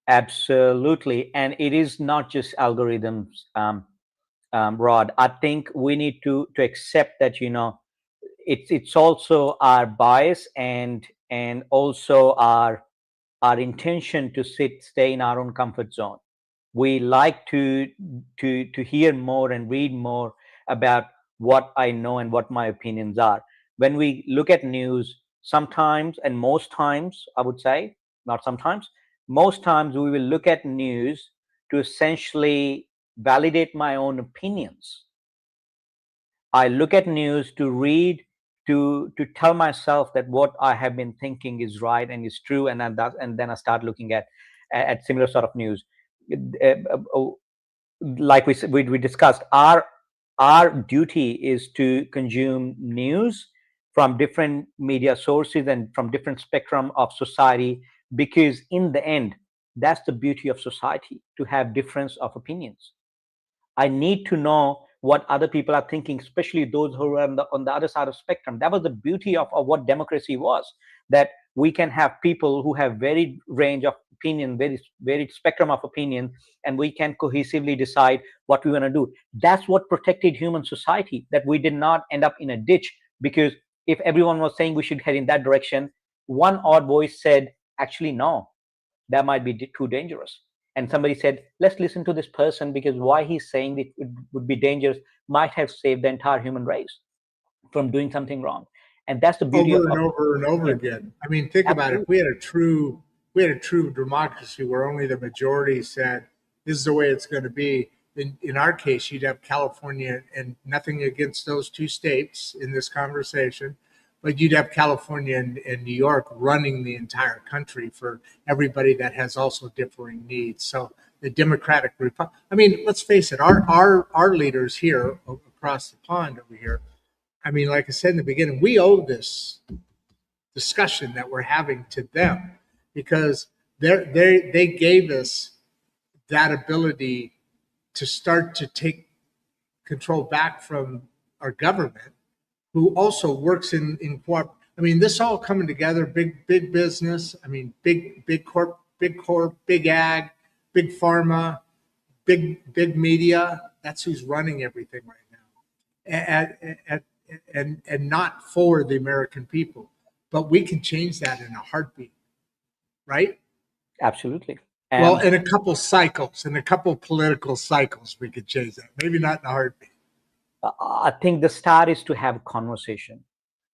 Absolutely. And it is not just algorithms, Rod. I think we need to accept that, it's also our bias and also our intention to stay in our own comfort zone. We like to hear more and read more about what I know and what my opinions are. When we look at news, sometimes and most times, I would say, not sometimes, most times we will look at news to essentially validate my own opinions. I look at news to read, to tell myself that what I have been thinking is right and is true, and then I start looking at similar sort of news. Like we discussed, our duty is to consume news from different media sources and from different spectrum of society, because in the end, that's the beauty of society, to have difference of opinions. I need to know what other people are thinking, especially those who are on the other side of spectrum. That was the beauty of what democracy was, that we can have people who have varied range of opinion, very varied spectrum of opinion, and we can cohesively decide what we want to do. That's what protected human society, that we did not end up in a ditch, because if everyone was saying we should head in that direction, one odd voice said, actually, no, that might be too dangerous. And somebody said, let's listen to this person, because why he's saying it would be dangerous might have saved the entire human race from doing something wrong. And that's the beauty Over and of over and over yeah, again. I mean, think about it. If absolutely. we had a true democracy where only the majority said this is the way it's going to be. In our case, you'd have California, and nothing against those two states in this conversation, but you'd have California and New York running the entire country for everybody that has also differing needs. So the Democratic Republic. I mean, let's face it. Our leaders here across the pond over here. I mean, like I said in the beginning, we owe this discussion that we're having to them because they gave us that ability to start to take control back from our government, who also works in corp. I mean, this all coming together, big business. I mean, big corp, big ag, big pharma, big media. That's who's running everything right now, and not for the American people. But we can change that in a heartbeat, right? Absolutely. Well, Um, in a couple cycles, in a couple political cycles, we could change that. Maybe not in a heartbeat. I think the start is to have a conversation.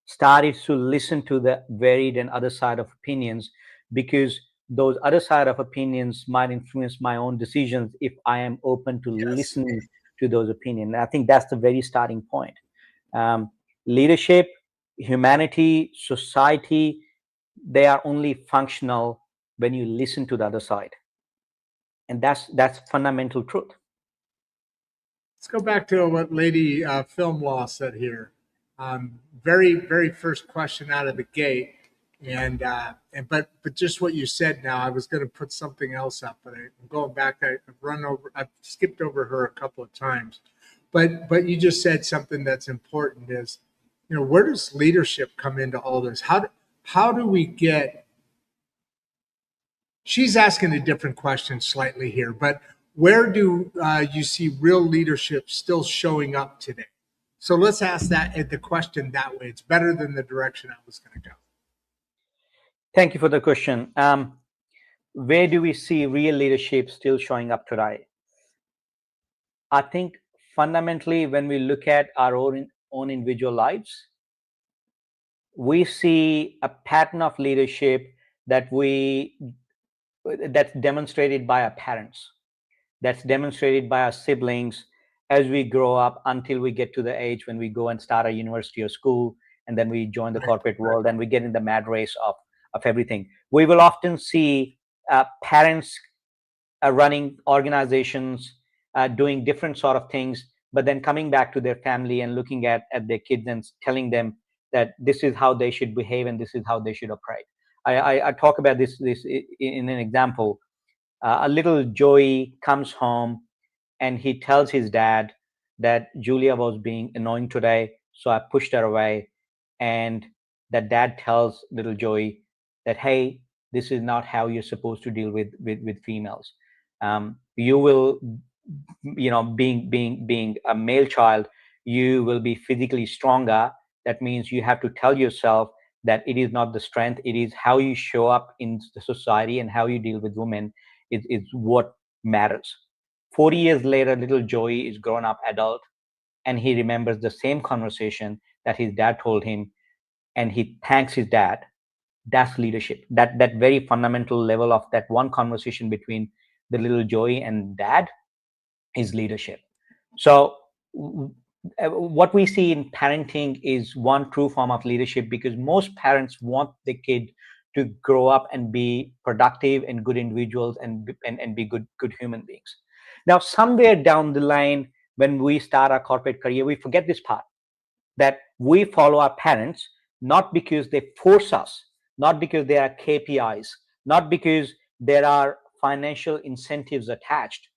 Start is to listen to the varied and other side of opinions, because those other side of opinions might influence my own decisions if I am open to Yes. listening to those opinions. And I think that's the very starting point. Um, Leadership, humanity, society, they are only functional when you listen to the other side, and that's fundamental truth. Let's go back to what Lady Film Law said here. Very first question out of the gate, and but just what you said now. I was going to put something else up, but I'm going back. I've skipped over her a couple of times, but you just said something that's important. Is where does leadership come into all this? How do we get? She's asking a different question slightly here, but where do you see real leadership still showing up today? So let's ask the question that way. It's better than the direction I was going to go. Thank you for the question. Where do we see real leadership still showing up today? I think fundamentally, when we look at our own individual lives, we see a pattern of leadership that we that's demonstrated by our parents, that's demonstrated by our siblings as we grow up until we get to the age when we go and start a university or school, and then we join the Right. corporate world and we get in the mad race of everything. We will often see parents running organizations, doing different sort of things, but then coming back to their family and looking at their kids and telling them that this is how they should behave and this is how they should operate. I talk about this in an example. A little Joey comes home and he tells his dad that Julia was being annoying today, so I pushed her away. And that dad tells little Joey that, hey, this is not how you're supposed to deal with females. You will, being a male child, you will be physically stronger. That means you have to tell yourself that it is not the strength, it is how you show up in the society and how you deal with women is what matters. 40 years later, little Joey is grown up adult, and he remembers the same conversation that his dad told him, and he thanks his dad. That's leadership. That very fundamental level of that one conversation between the little Joey and dad is leadership. So what we see in parenting is one true form of leadership, because most parents want the kid to grow up and be productive and good individuals and be good human beings. Now, somewhere down the line, when we start our corporate career, we forget this part, that we follow our parents not because they force us, not because there are KPIs, not because there are financial incentives attached.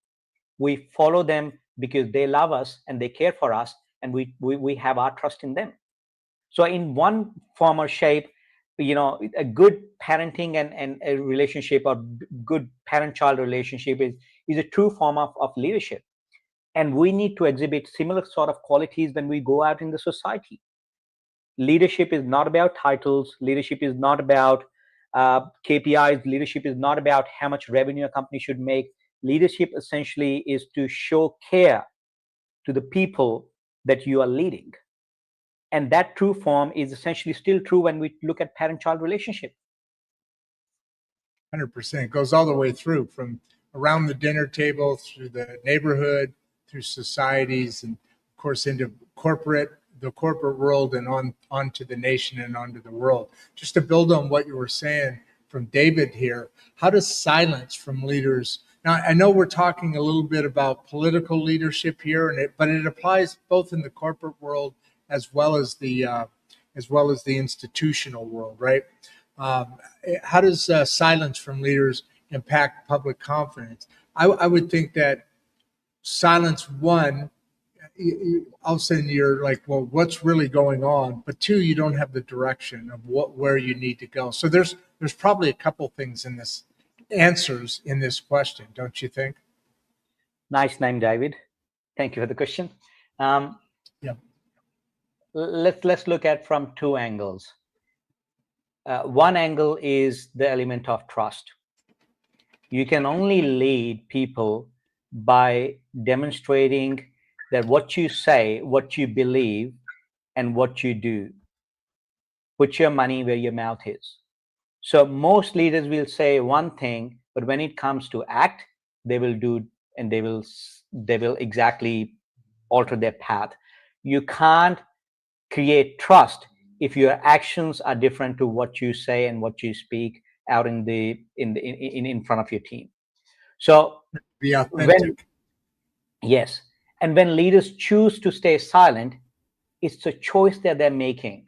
We follow them because they love us and they care for us, and we have our trust in them. So in one form or shape, a good parenting and a relationship, or good parent-child relationship, is a true form of leadership. And we need to exhibit similar sort of qualities when we go out in the society. Leadership is not about titles. Leadership is not about KPIs. Leadership is not about how much revenue a company should make. Leadership essentially is to show care to the people that you are leading. And that true form is essentially still true when we look at parent-child relationship. 100%. It goes all the way through, from around the dinner table, through the neighborhood, through societies, and of course into the corporate world, and onto the nation and onto the world. Just to build on what you were saying from David here, how does silence from leaders? Now, I know we're talking a little bit about political leadership here, but it applies both in the corporate world as well as the institutional world, right? Um, how does silence from leaders impact public confidence? I would think that silence, one, all of a sudden you're like, well, what's really going on? But two, you don't have the direction of where you need to go. So there's probably a couple things in this answers in this question, don't you think? Nice name, David. Thank you for the question. Yeah. Let's look at from two angles. One angle is the element of trust. You can only lead people by demonstrating that what you say, what you believe, and what you do. Put your money where your mouth is. So most leaders will say one thing, but when it comes to act, they will do, and they will exactly alter their path. You can't create trust if your actions are different to what you say and what you speak out in front of your team. So Be when authentic. yes, and when leaders choose to stay silent, it's a choice that they're making.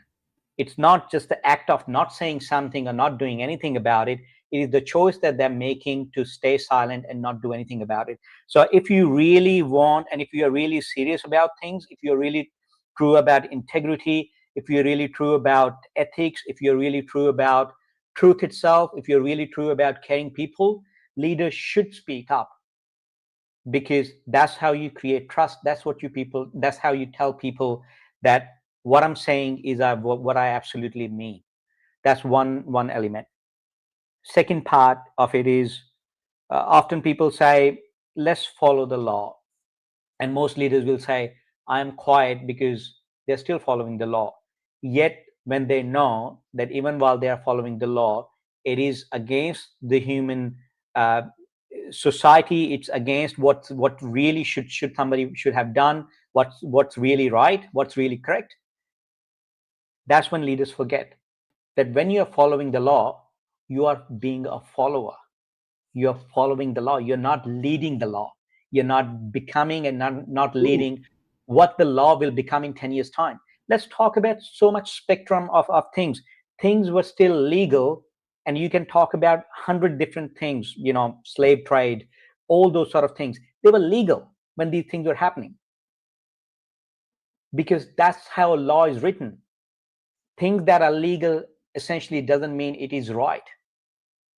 It's not just the act of not saying something or not doing anything about it. It is the choice that they're making to stay silent and not do anything about it. So if you really want, and if you're really serious about things, if you're really true about integrity, if you're really true about ethics, if you're really true about truth itself, if you're really true about caring people, leaders should speak up, because that's how you create trust. That's how you tell people that what I'm saying is what I absolutely mean. That's one element. Second part of it is, often people say, let's follow the law. And most leaders will say, I'm quiet because they're still following the law. Yet, when they know that even while they are following the law, it is against the human uh, society, it's against what really should somebody should have done, what's really right, what's really correct. That's when leaders forget that when you're following the law, you are being a follower. You're following the law. You're not leading the law. You're not becoming and not leading what the law will become in 10 years' time. Let's talk about so much spectrum of things. Things were still legal, and you can talk about 100 different things, slave trade, all those sort of things. They were legal when these things were happening, because that's how law is written. Things that are legal essentially doesn't mean it is right.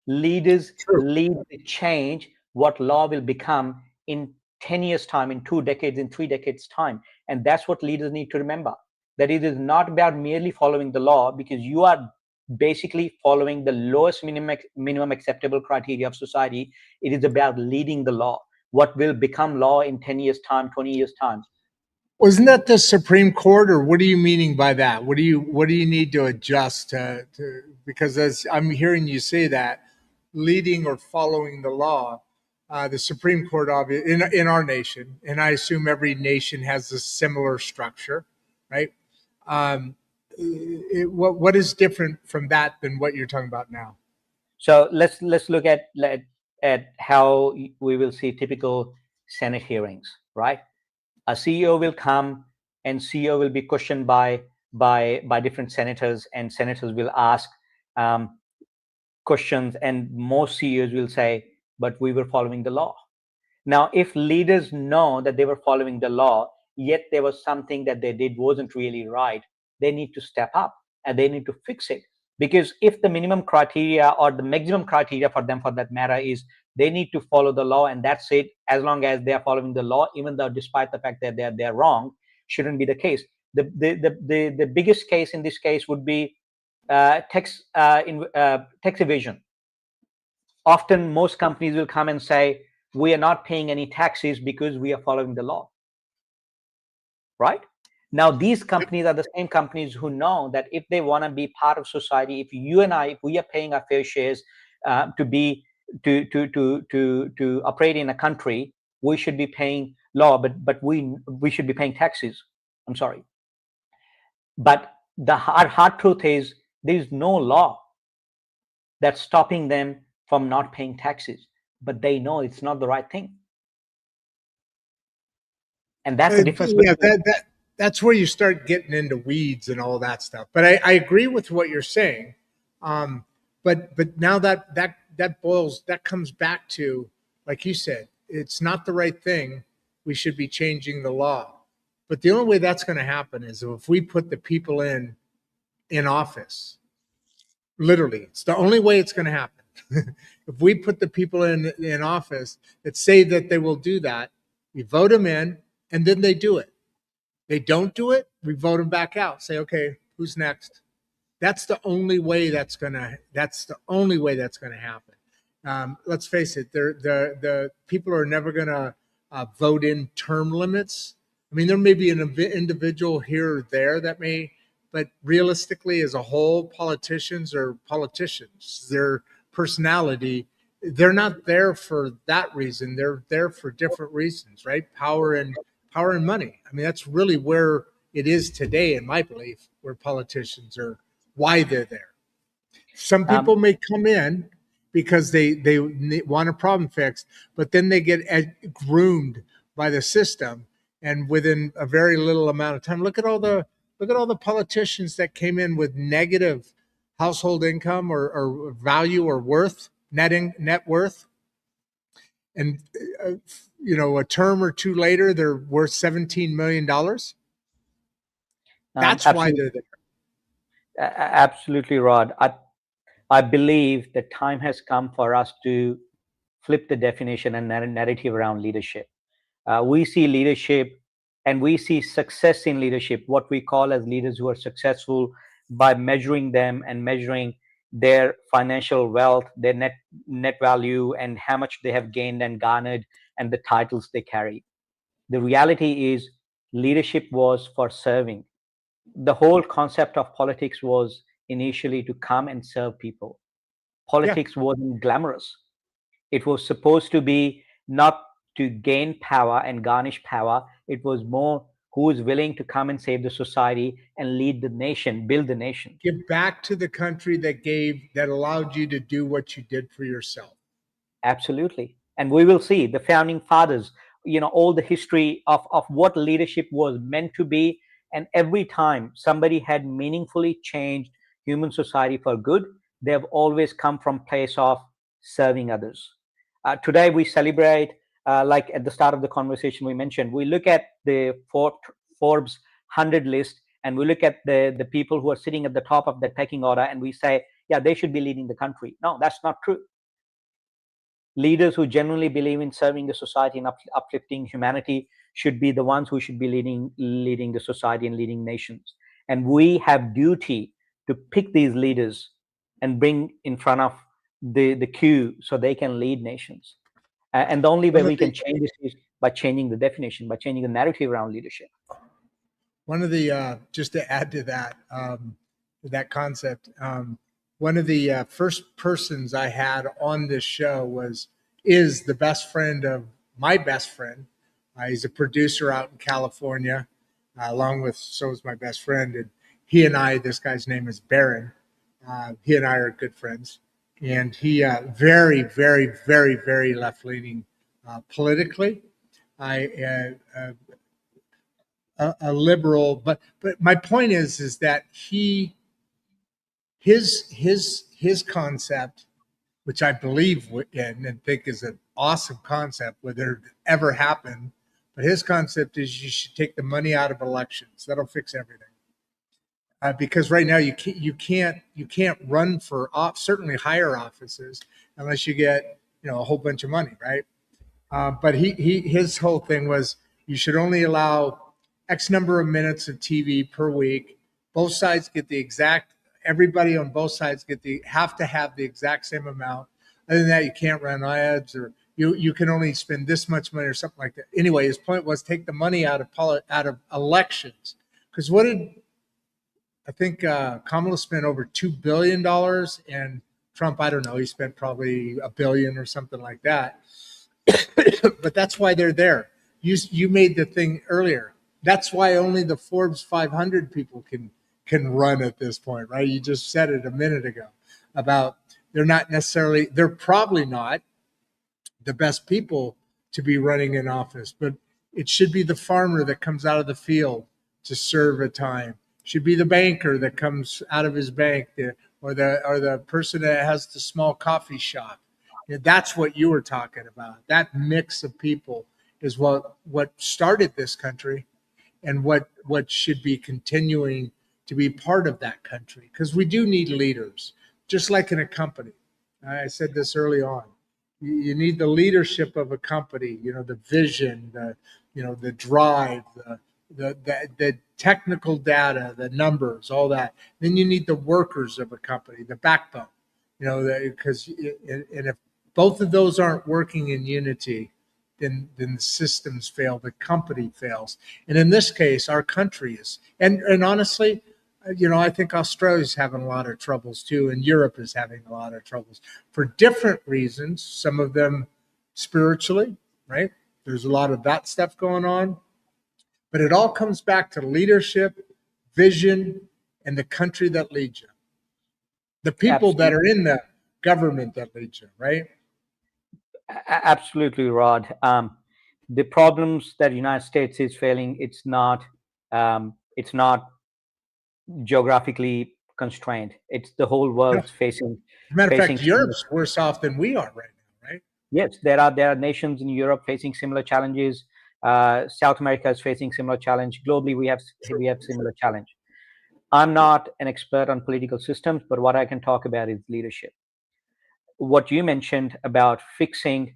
Leaders True. lead the change what law will become in 10 years' time, in 2 decades, in 3 decades' time. And that's what leaders need to remember, that it is not about merely following the law, because you are basically following the lowest minimum acceptable criteria of society. It is about leading the law, what will become law in 10 years' time, 20 years' time. Wasn't that the Supreme Court, or what are you meaning by that? What do you need to adjust because as I'm hearing you say that, leading or following the law, the Supreme Court in our nation, and I assume every nation has a similar structure, right? Um, what is different from that than what you're talking about now? So let's look at how we will see typical Senate hearings, right? A CEO will come, and CEO will be questioned by by different senators, and senators will ask questions, and most CEOs will say, but we were following the law. Now, if leaders know that they were following the law, yet there was something that they did wasn't really right, they need to step up and they need to fix it. Because if the minimum criteria or the maximum criteria for them, for that matter, is they need to follow the law, and that's it, as long as they are following the law, even though despite the fact that they're wrong, shouldn't be the case. The biggest case in this case would be tax evasion. Often most companies will come and say, we are not paying any taxes because we are following the law, right? Now, these companies are the same companies who know that if they want to be part of society, if you and I, if we are paying our fair shares to operate in a country, we should be paying law, but we should be paying taxes. I'm sorry. But the hard truth is there is no law that's stopping them from not paying taxes, but they know it's not the right thing. And that's the difference. Yeah, that's where you start getting into weeds and all that stuff. But I agree with what you're saying. But now that comes back to, like you said, it's not the right thing. We should be changing the law. But the only way that's going to happen is if we put the people in office. Literally, it's the only way it's going to happen. If we put the people in office that say that they will do that, we vote them in, and then they do it. They don't do it, we vote them back out. Say, okay, who's next? That's the only way that's gonna happen. Let's face it, the people are never gonna vote in term limits. I mean, there may be an individual here or there that may, but realistically, as a whole, politicians are politicians. Their personality, they're not there for that reason. They're there for different reasons, right? Power and money. I mean, that's really where it is today, in my belief, where politicians are, why they're there. Some people may come in because they want a problem fixed, but then they get groomed by the system, and within a very little amount of time, look at all the politicians that came in with negative household income or value or worth, net worth, and a term or two later, they're worth $17 million. That's why they're there. Absolutely, Rodd. I believe the time has come for us to flip the definition and narrative around leadership. We see leadership and we see success in leadership, what we call as leaders who are successful, by measuring them and measuring their financial wealth, their net value, and how much they have gained and garnered, and the titles they carry. The reality is leadership was for serving. The whole concept of politics was initially to come and serve people. Politics wasn't glamorous. It was supposed to be not to gain power and garnish power. It was more who is willing to come and save the society and lead the nation, build the nation. Give back to the country that allowed you to do what you did for yourself. Absolutely. And we will see the founding fathers, all the history of what leadership was meant to be. And every time somebody had meaningfully changed human society for good, they have always come from place of serving others. Today we celebrate, like at the start of the conversation we mentioned, we look at the Forbes 100 list, and we look at the people who are sitting at the top of that pecking order, and we say, yeah, they should be leading the country. No, that's not true. Leaders who genuinely believe in serving the society and uplifting humanity should be the ones who should be leading the society and leading nations. And we have duty to pick these leaders and bring in front of the queue so they can lead nations. And the only way we can change this is by changing the definition, by changing the narrative around leadership. One of the, just to add to that concept, one of the first persons I had on this show is the best friend of my best friend. He's a producer out in California, so is my best friend. And he and I, this guy's name is Barron. He and I are good friends. And he very, very, very, very left-leaning politically. a liberal, but my point is that his concept, which I believe in and think is an awesome concept, whether it ever happened, but his concept is you should take the money out of elections. That'll fix everything. Because right now you can't run for certainly higher offices unless you get a whole bunch of money, right? But his whole thing was you should only allow X number of minutes of TV per week. Both sides get the exact. Everybody on both sides have to have the exact same amount. Other than that, you can't run ads, or you can only spend this much money or something like that. Anyway, his point was take the money out of elections, because what did I think Kamala spent over $2 billion, and Trump, I don't know, he spent probably a billion or something like that. But that's why they're there. You made the thing earlier. That's why only the Forbes 500 people can run at this point, right? You just said it a minute ago about they're probably not the best people to be running in office, but it should be the farmer that comes out of the field to serve a time. Should be the banker that comes out of his bank, or the person that has the small coffee shop. That's what you were talking about. That mix of people is what started this country, and what should be continuing to be part of that country, because we do need leaders, just like in a company. I said this early on. You need the leadership of a company, the vision, the drive, the technical data, the numbers, all that. Then you need the workers of a company, the backbone, because and if both of those aren't working in unity, then the systems fail, the company fails. And in this case, our country is. And honestly, I think Australia's having a lot of troubles too, and Europe is having a lot of troubles for different reasons. Some of them spiritually, right? There's a lot of that stuff going on. But it all comes back to leadership, vision, and the country that leads you. The people Absolutely. that are in the government that leads you, right? Absolutely, Rod. The problems that the United States is failing, it's not geographically constrained. It's the whole world's facing As a matter of facing fact, similar. Europe's worse off than we are right now, right? Yes, there are nations in Europe facing similar challenges. South America is facing similar challenge. Globally, we have similar challenge. I'm not an expert on political systems, but what I can talk about is leadership. What you mentioned about fixing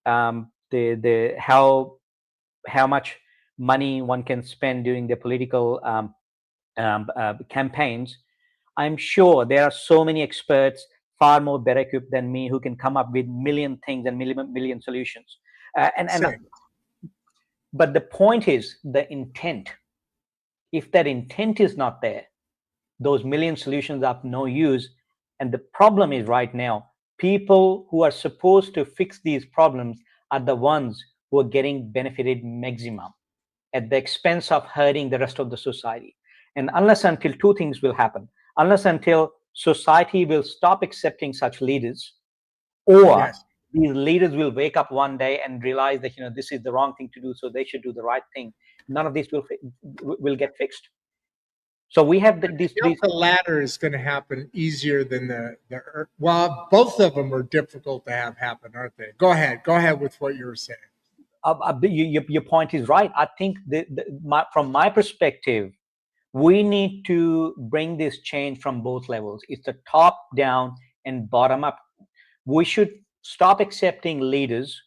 the how much money one can spend during the political campaigns. I'm sure there are so many experts far more better equipped than me who can come up with million things and million solutions. And Same. but the point is the intent. If that intent is not there, those million solutions are of no use. And the problem is right now, people who are supposed to fix these problems are the ones who are getting benefited maximum at the expense of hurting the rest of the society. And unless until two things will happen, unless until society will stop accepting such leaders, or Yes. these leaders will wake up one day and realize that this is the wrong thing to do, so they should do the right thing. None of this will get fixed. So we have these. The latter is going to happen easier than the. Well, both of them are difficult to have happen, aren't they? Go ahead. Go ahead with what you were saying. Your point is right. I think from my perspective, we need to bring this change from both levels. It's the top down and bottom up. We should stop accepting leaders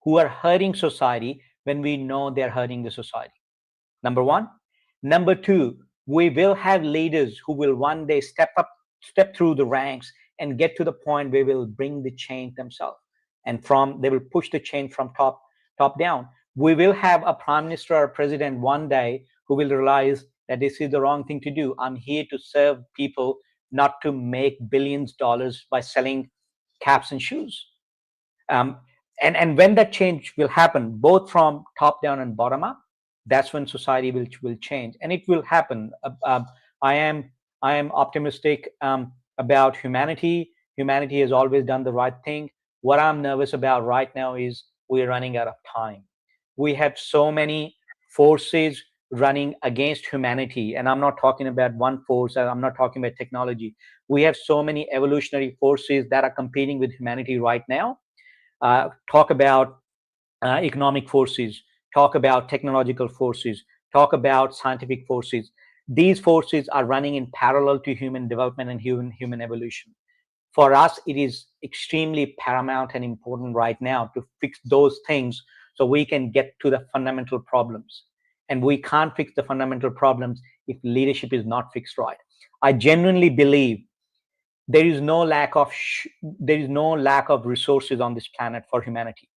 who are hurting society when we know they're hurting the society. Number one. Number two, we will have leaders who will one day step through the ranks and get to the point where we'll bring the change themselves. And they will push the change from top down. We will have a prime minister or a president one day who will realize that this is the wrong thing to do. I'm here to serve people, not to make billions of dollars by selling caps and shoes. And when that change will happen, both from top down and bottom up, that's when society will change, and it will happen. I am optimistic about humanity. Humanity has always done the right thing. What I'm nervous about right now is we're running out of time. We have so many forces running against humanity. And I'm not talking about one force, I'm not talking about technology. We have so many evolutionary forces that are competing with humanity right now. Talk about economic forces, talk about technological forces, talk about scientific forces. These forces are running in parallel to human development and human evolution. For us, it is extremely paramount and important right now to fix those things so we can get to the fundamental problems. And we can't fix the fundamental problems if leadership is not fixed right. I genuinely believe there is no lack of resources on this planet for humanity.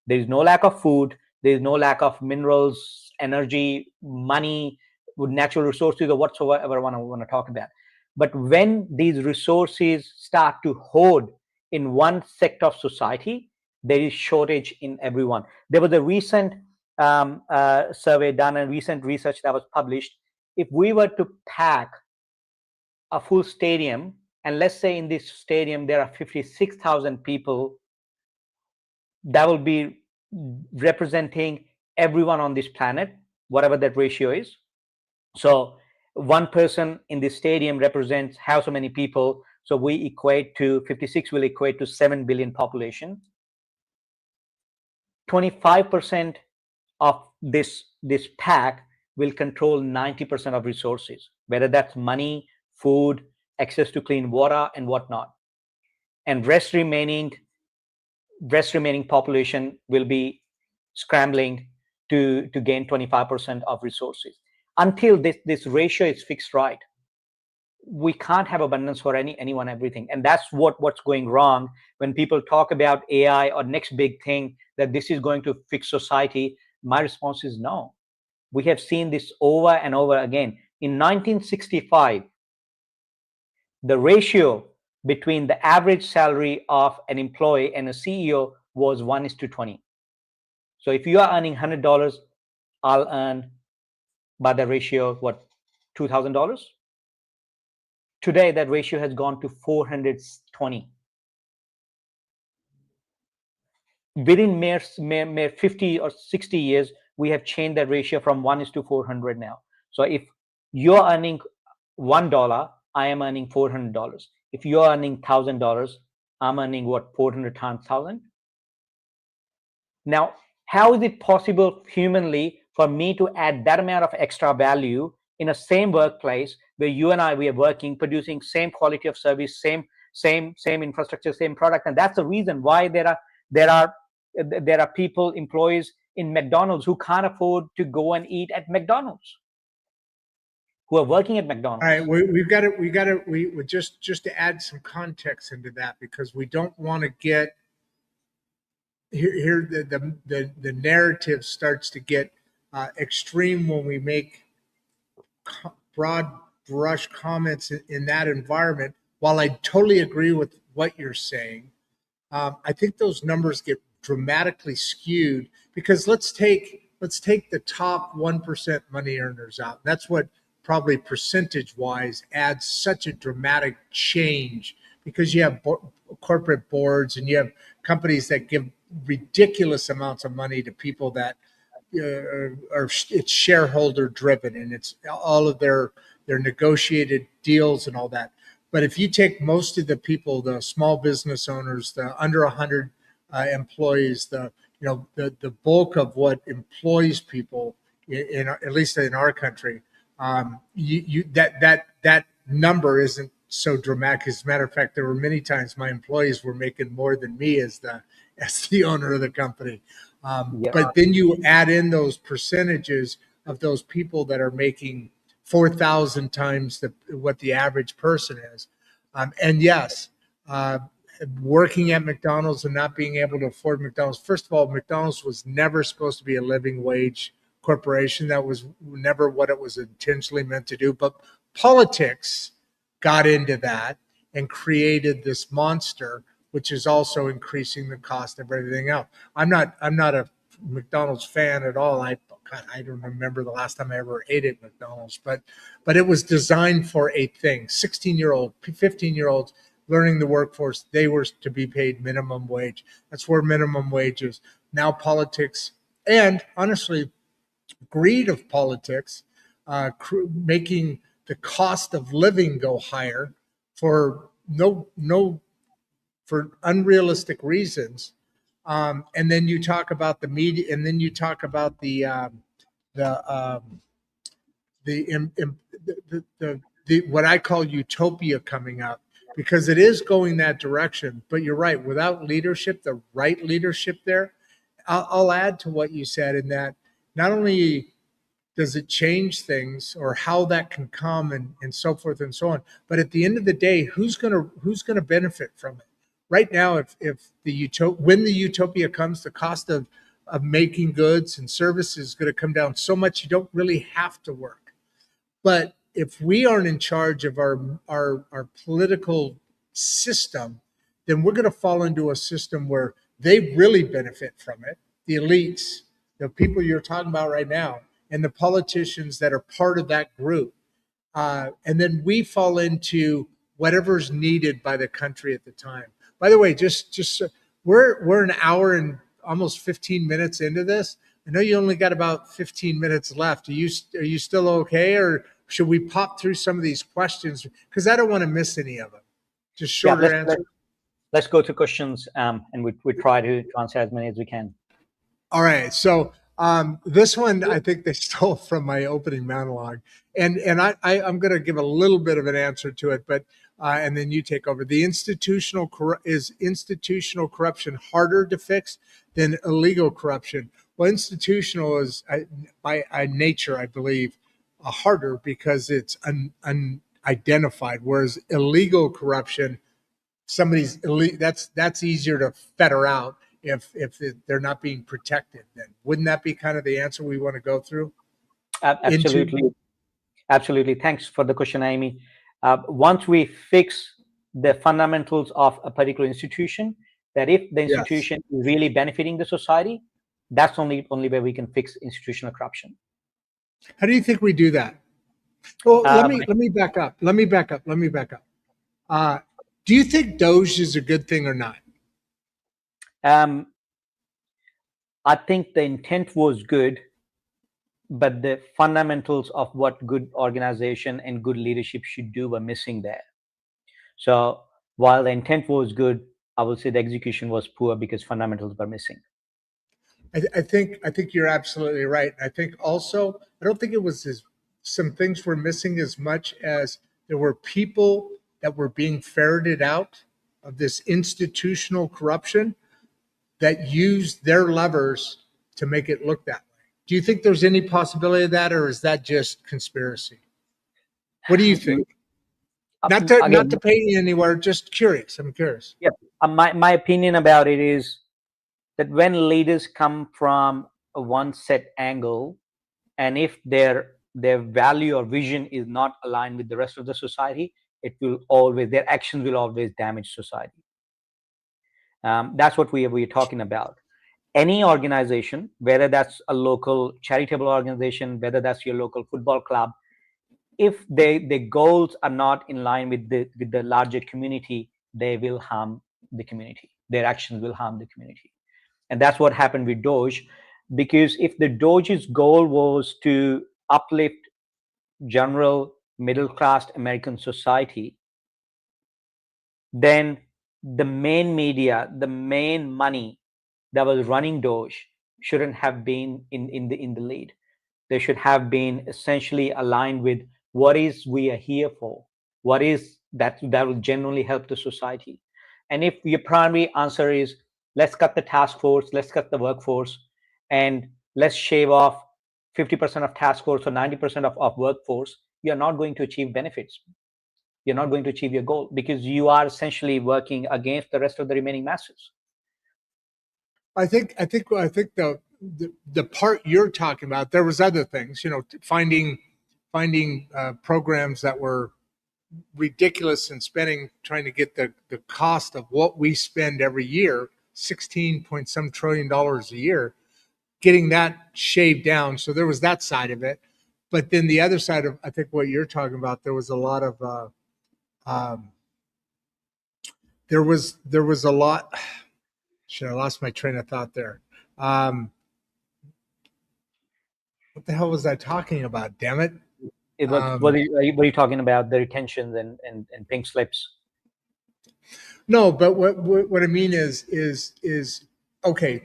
There is no lack of food. There is no lack of minerals, energy, money, natural resources, or whatsoever I want to talk about. But when these resources start to hoard in one sector of society, there is shortage in everyone. There was a recent survey done and recent research that was published. If we were to pack a full stadium, and let's say in this stadium there are 56,000 people, that will be representing everyone on this planet, whatever that ratio is. So one person in this stadium represents how so many people. So we equate to 56 will equate to 7 billion population. 25% of this pack will control 90% of resources, whether that's money, food, access to clean water, and whatnot. And rest remaining population will be scrambling to gain 25% of resources. Until this ratio is fixed right, we can't have abundance for anyone, everything. And that's what's going wrong when people talk about AI or next big thing, that this is going to fix society. My response is no. We have seen this over and over again. In 1965, the ratio between the average salary of an employee and a CEO was 1:20. So if you are earning $100, I'll earn by the ratio, what, $2,000? Today, that ratio has gone to 420. Within mere 50 or 60 years, we have changed that ratio from 1:400 now. So if you're earning $1, I am earning $400. If you're earning $1,000, I'm earning what, 400 times 1,000? Now, how is it possible humanly for me to add that amount of extra value in a same workplace where you and I, we are working, producing same quality of service, same infrastructure, same product? And that's the reason why there are people, employees in McDonald's who can't afford to go and eat at McDonald's, who are working at McDonald's. All right, we just to add some context into that, because we don't want to get here. The narrative starts to get extreme when we make broad brush comments in that environment. While I totally agree with what you're saying, I think those numbers get dramatically skewed, because let's take the top 1% money earners out. That's what probably percentage wise adds such a dramatic change, because you have corporate boards and you have companies that give ridiculous amounts of money to people that it's shareholder driven, and it's all of their negotiated deals and all that. But if you take most of the people, the small business owners, the under 100 employees, the bulk of what employs people in at least in our country, that number isn't so dramatic. As a matter of fact, there were many times my employees were making more than me as the owner of the company. But then you add in those percentages of those people that are making 4,000 times what the average person is. And yes, working at McDonald's and not being able to afford McDonald's. First of all, McDonald's was never supposed to be a living wage corporation. That was never what it was intentionally meant to do. But politics got into that and created this monster, which is also increasing the cost of everything else. I'm not a McDonald's fan at all. I don't remember the last time I ever ate at McDonald's, but it was designed for a thing. 16-year-old, 15-year-olds learning the workforce, they were to be paid minimum wage. That's where minimum wage is. Now politics, and honestly, greed of politics, making the cost of living go higher for for unrealistic reasons. And then you talk about the media, and then you talk about the the, the what I call utopia coming up, because it is going that direction. But you're right. Without leadership, the right leadership there, I'll add to what you said in that not only does it change things or how that can come and so forth and so on, but at the end of the day, who's gonna benefit from it? Right now, if when the utopia comes, the cost of making goods and services is going to come down so much you don't really have to work. But if we aren't in charge of our political system, then we're going to fall into a system where they really benefit from it. The elites, the people you're talking about right now, and the politicians that are part of that group. And then we fall into whatever's needed by the country at the time. By the way, just we're an hour and almost 15 minutes into this. I know you only got about 15 minutes left. Are you still okay, or should we pop through some of these questions? Because I don't want to miss any of them. Just Yeah, shorter answers. let's go to questions, and we try to answer as many as we can. All right. So this one I think they stole from my opening monologue, and I'm going to give a little bit of an answer to it, but and then you take over. Is institutional corruption harder to fix than illegal corruption? Well, institutional is by nature, I believe, harder because it's unidentified, whereas illegal corruption, that's easier to fetter out if they're not being protected. Then wouldn't that be kind of the answer we want to go through into? Absolutely, absolutely. Thanks for the question, Amy. Once we fix the fundamentals of a particular institution, that if the Yes. institution is really benefiting the society, that's only where we can fix institutional corruption. How do you think we do that? Well, let Uh, me let me back up. Let me back up. Uh, do you think Doge is a good thing or not? um, I think the intent was good, but the fundamentals of what good organization and good leadership should do were missing there. So while the intent was good, I will say the execution was poor because fundamentals were missing. I think you're absolutely right. I think also I don't think it was as some things were missing as much as there were people that were being ferreted out of this institutional corruption that used their levers to make it look that way. Do you think there's any possibility of that, or is that just conspiracy? What do you think? Not to Again, paint you anywhere, just curious. I'm curious. yeah, my opinion about it is that when leaders come from a one set angle, and if their value or vision is not aligned with the rest of the society, it will always their actions will always damage society. That's what we're talking about. Any organization, whether that's a local charitable organization, whether that's your local football club, if the goals are not in line with the larger community, they will harm the community. Their actions will harm the community, and that's what happened with Doge. Because if the Doge's goal was to uplift general middle class American society, then the main media, the main money that was running Doge shouldn't have been in the lead. They should have been essentially aligned with what is we are here for, what is that will genuinely help the society. And if your primary answer is let's cut the task force, let's cut the workforce, and let's shave off 50% of task force or 90% of workforce, you're not going to achieve benefits. You're not going to achieve your goal because you are essentially working against the rest of the remaining masses. I think the part you're talking about, there was other things, finding programs that were ridiculous in spending, trying to get the cost of what we spend every year, 16 point some $trillion a year, getting that shaved down. So there was that side of it. But then the other side of, I think what you're talking about, there was a lot of, um, there was a lot. Shit, I lost my train of thought there. Um, what the hell was I talking about? Damn it. It was, what are you talking about? The retentions and pink slips. No, but what I mean is okay.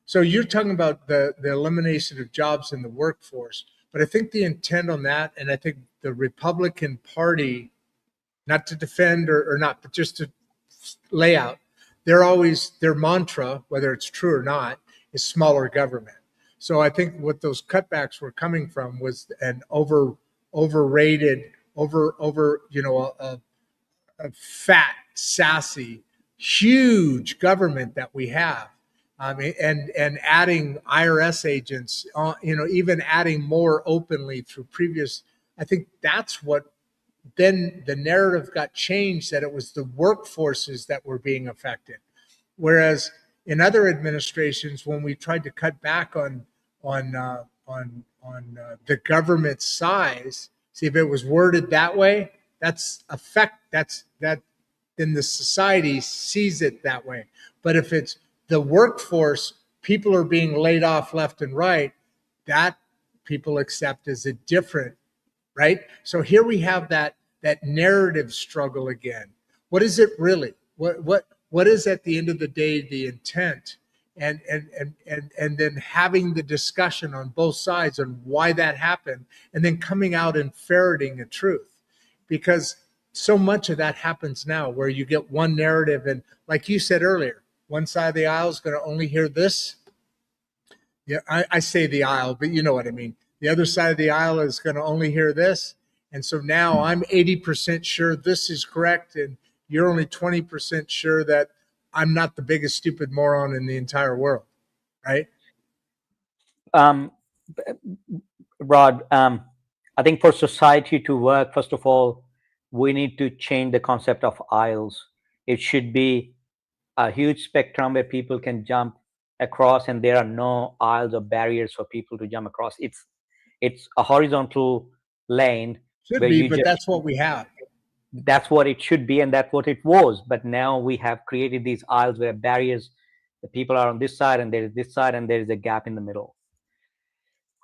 So you're talking about the elimination of jobs in the workforce, but I think the intent on that, and I think the Republican Party, not to defend or not, but just to lay out, their mantra, whether it's true or not, is smaller government. So I think what those cutbacks were coming from was an overrated, a fat, sassy, huge government that we have. And adding IRS agents, even adding more openly through previous. I think that's what then the narrative got changed, that it was the workforces that were being affected. Whereas in other administrations, when we tried to cut back on the government size, see if it was worded that way, that then the society sees it that way. But if it's the workforce, people are being laid off left and right, that people accept as a different, right? So here we have that narrative struggle again. What is it really? What is at the end of the day the intent? And then having the discussion on both sides on why that happened, and then coming out and ferreting the truth. Because so much of that happens now where you get one narrative, and like you said earlier, one side of the aisle is going to only hear this. Yeah, I say the aisle, but you know what I mean. The other side of the aisle is going to only hear this. And so now I'm 80% sure this is correct, and you're only 20% sure that I'm not the biggest stupid moron in the entire world, right? Um, Rod, I think for society to work, first of all, we need to change the concept of aisles. It should be a huge spectrum where people can jump across, and there are no aisles or barriers for people to jump across. It's a horizontal lane Should where be, you but just, that's what we have. that's what it should be, and that's what it was. But now we have created these aisles where barriers, the people are on this side, and there is this side, and there is a gap in the middle.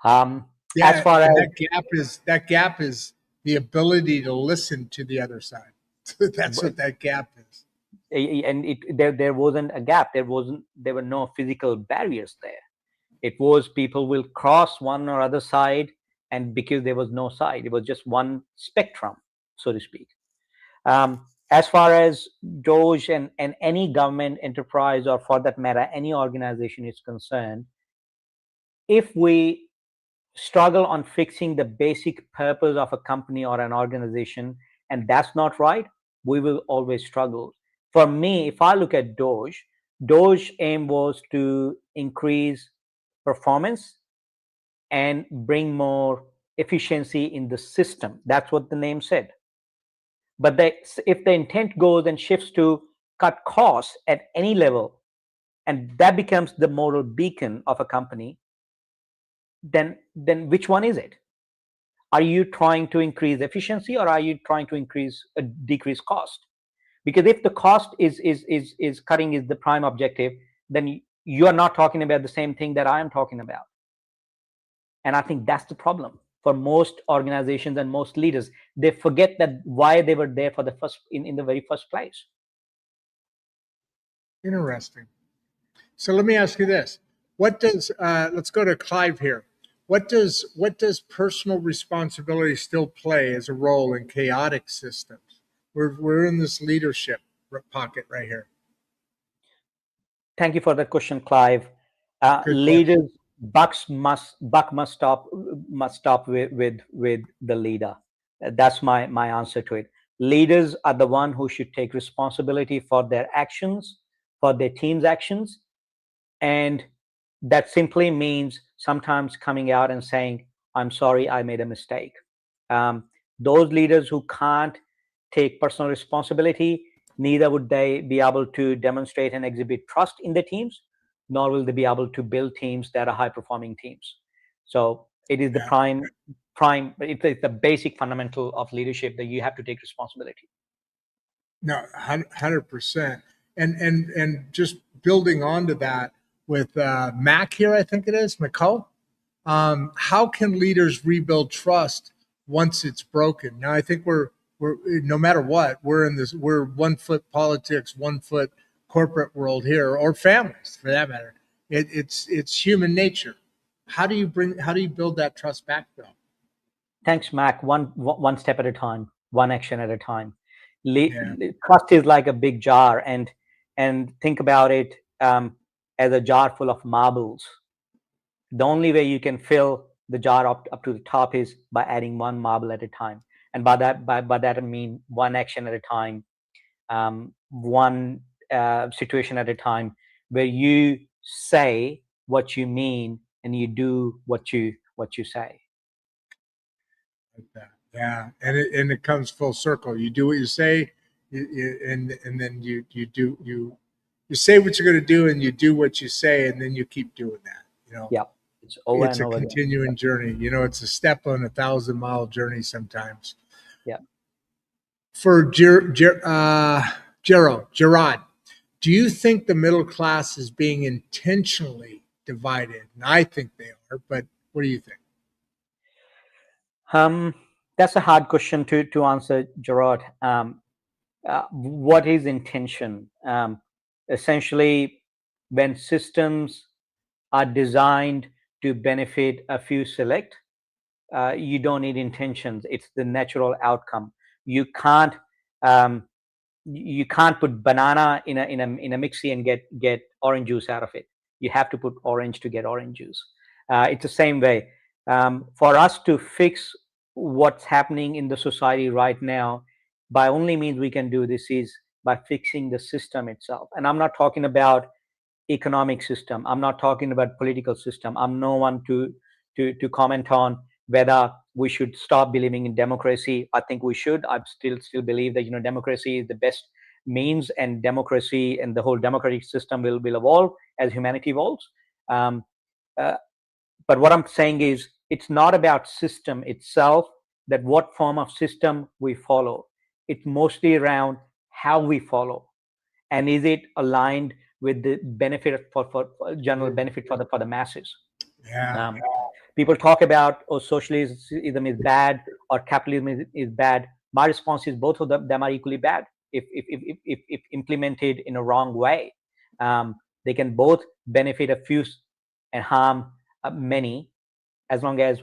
As Yeah, far as and that gap is the ability to listen to the other side. That's what that gap is. and there wasn't a gap, there were no physical barriers there. It was people will cross one or other side, and because there was no side, it was just one spectrum, so to speak. As far as Doge and any government enterprise, or for that matter any organization is concerned, if we struggle on fixing the basic purpose of a company or an organization, and that's not right, we will always struggle. For me, if I look at Doge aim was to increase performance and bring more efficiency in the system. That's what the name said. But if the intent goes and shifts to cut costs at any level, and that becomes the moral beacon of a company, then which one is it? Are you trying to increase efficiency, or are you trying to decrease cost? Because if the cost is cutting is the prime objective, then you are not talking about the same thing that I am talking about. And I think that's the problem for most organizations and most leaders. They forget that why they were there for the first in the very first place. Interesting. So let me ask you this: what does let's go to Clive here. What does personal responsibility still play as a role in chaotic systems? We're in this leadership pocket right here. Thank you for that question, Clive. Good question. Leaders, buck must stop with the leader. That's my answer to it. Leaders are the one who should take responsibility for their actions, for their team's actions, and that simply means sometimes coming out and saying, "I'm sorry, I made a mistake." Um, those leaders who can't take personal responsibility, neither would they be able to demonstrate and exhibit trust in their teams, nor will they be able to build teams that are high performing teams. So it is the Yeah. it's the basic fundamental of leadership, that you have to take responsibility. No, 100%. And just building onto that with Mac here, I think it is McCall. How can leaders rebuild trust once it's broken? Now, I think we're no matter what, we're 1 foot politics, 1 foot corporate world here, or families for that matter. It's human nature. How do you build that trust back though? Thanks, Mac. One step at a time, one action at a time. Yeah. Trust is like a big jar, and think about it as a jar full of marbles. The only way you can fill the jar up to the top is by adding one marble at a time, and by that I mean one action at a time, one situation at a time, where you say what you mean and you do what you say. Like that. Yeah, and it comes full circle. You do what you say, and then you say what you're going to do, and you do what you say, and then you keep doing that. Yeah, it's over It's and a over again. continuing journey. It's a step on 1,000-mile journey sometimes. Yeah. For Gerard, do you think the middle class is being intentionally divided? And I think they are, but what do you think? That's a hard question to answer, Gerard. What is intention? Essentially, when systems are designed to benefit a few select, you don't need intentions. It's the natural outcome. You can't um, you can't put banana in a mixie and get orange juice out of it. You have to put orange to get orange juice. It's the same way. For us to fix what's happening in the society right now, by only means we can do this is by fixing the system itself. And I'm not talking about economic system. I'm not talking about political system. I'm no one to comment on whether we should stop believing in democracy. I think we should. I still believe that democracy is the best means, and democracy and the whole democratic system will evolve as humanity evolves. Um, uh, but what I'm saying is, it's not about system itself, that what form of system we follow. It's mostly around how we follow, and is it aligned with the benefit for general benefit for the masses. Yeah. um, People talk about, oh, socialism is bad or capitalism is bad. My response is both of them are equally bad if implemented in a wrong way. They can both benefit a few and harm many, as long as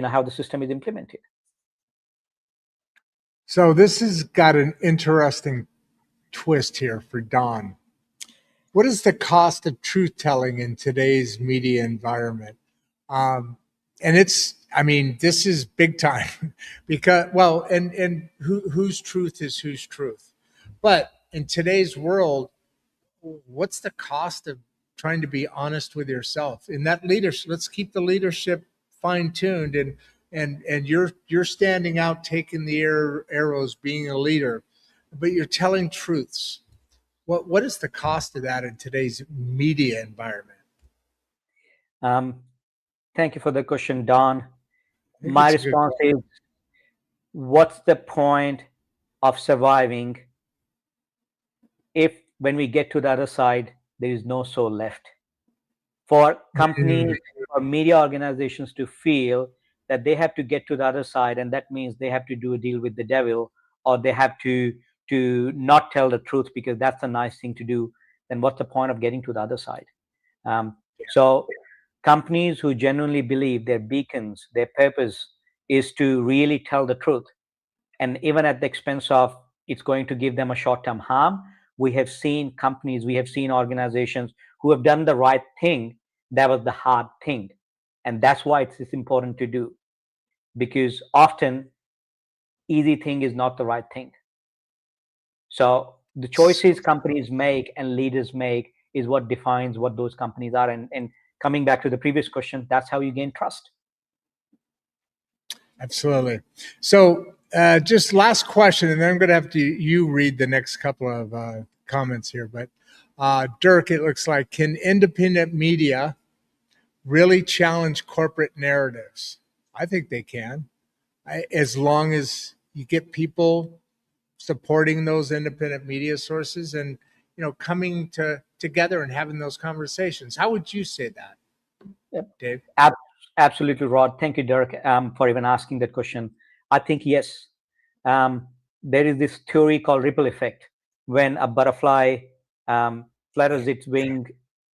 how the system is implemented. So this has got an interesting twist here for Don. What is the cost of truth telling in today's media environment? Um, and I mean, this is big time because, well, and whose truth is whose truth? But in today's world, what's the cost of trying to be honest with yourself in that leadership? Let's keep the leadership fine tuned, and you're standing out, taking the arrows, being a leader, but you're telling truths. What is the cost of that in today's media environment? um, Thank you for the question, Don. I think My it's a good response question. is, what's the point of surviving if when we get to the other side there is no soul left? For Mm, companies or media organizations to feel that they have to get to the other side, and that means they have to do a deal with the devil, or they have to not tell the truth because that's a nice thing to do, then what's the point of getting to the other side? So companies who genuinely believe their beacons, their purpose is to really tell the truth, and even at the expense of it's going to give them a short-term harm, we have seen companies, we have seen organizations who have done the right thing. That was the hard thing, and that's why it's important to do, because often easy thing is not the right thing. So the choices companies make and leaders make is what defines what those companies are. And coming back to the previous question, that's how you gain trust. Absolutely. So, just last question, and then I'm going to have to you read the next couple of comments here. But Dirk, it looks like, can independent media really challenge corporate narratives? I think they can, as long as you get people supporting those independent media sources and coming together and having those conversations. How would you say that, Yep. Dave? Absolutely, Rod. Thank you, Dirk, for even asking that question. I think yes. Um, there is this theory called ripple effect. When a butterfly flutters its wing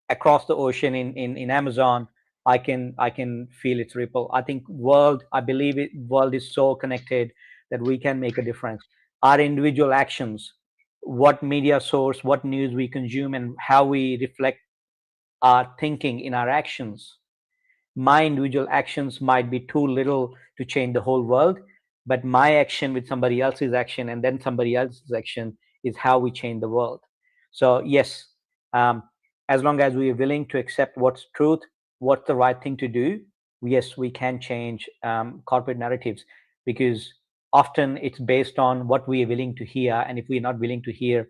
across the ocean in Amazon, I can feel its ripple. I believe it world is so connected that we can make a difference. Our individual actions, what media source, what news we consume, and how we reflect our thinking in our actions. My individual actions might be too little to change the whole world, but my action with somebody else's action and then somebody else's action is how we change the world. So yes, um, as long as we are willing to accept what's truth, what's the right thing to do, yes, we can change corporate narratives, because often it's based on what we are willing to hear, and if we're not willing to hear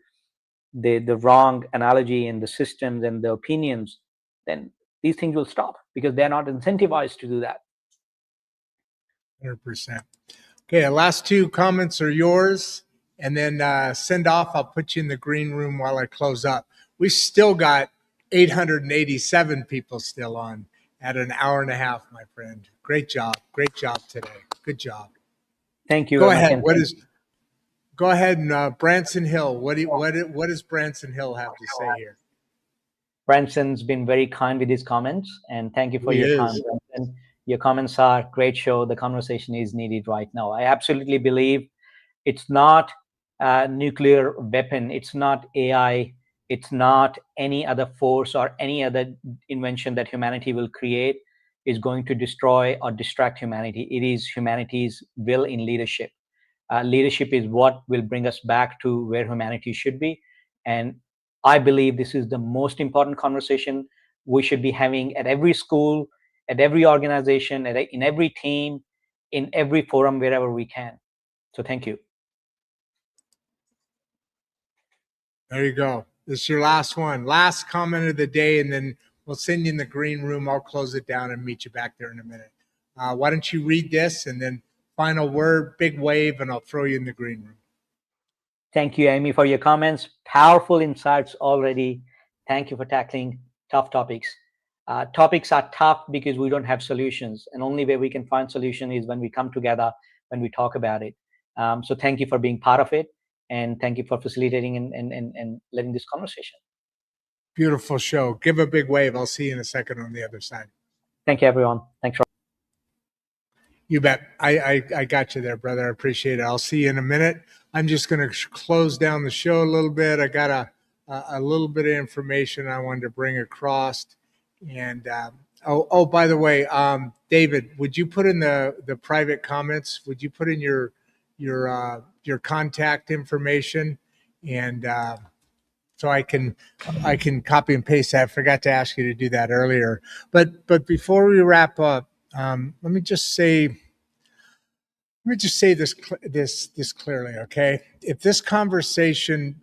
the wrong analogy and the systems and the opinions, then these things will stop because they're not incentivized to do that. 100%. Okay, last two comments are yours, and then send off. I'll put you in the green room while I close up. We still got 887 people still on at an hour and a half, my friend. Great job. Great job today. Good job. Thank you Go very much. ahead. Go ahead and Branson Hill. What does Branson Hill have to say here? Branson's been very kind with his comments, and thank you for He your is. time, Branson. Your comments are great show. The conversation is needed right now. I absolutely believe it's not a nuclear weapon. It's not AI. It's not any other force or any other invention that humanity will create is going to destroy or distract humanity. It is humanity's will in leadership. Leadership is what will bring us back to where humanity should be. And I believe this is the most important conversation we should be having at every school, at every organization, in every team, in every forum, wherever we can. So thank you. There you go. This is your last one. Last comment of the day, and then we'll send you in the green room. I'll close it down and meet you back there in a minute. Why don't you read this, and then final word, big wave, and I'll throw you in the green room. Thank you, Amy, for your comments. Powerful insights already. Thank you for tackling tough topics. Topics are tough because we don't have solutions, and only way we can find solution is when we come together, when we talk about it. So thank you for being part of it, and thank you for facilitating and letting this conversation. Beautiful show. Give a big wave. I'll see you in a second on the other side. Thank you, everyone. Thanks for. You bet. I got you there, brother. I appreciate it. I'll see you in a minute. I'm just going to close down the show a little bit. I got a little bit of information I wanted to bring across. And by the way, David, would you put in the private comments? Would you put in your contact information, and so I can copy and paste that. I forgot to ask you to do that earlier. But before we wrap up, let me just say this clearly, okay? If this conversation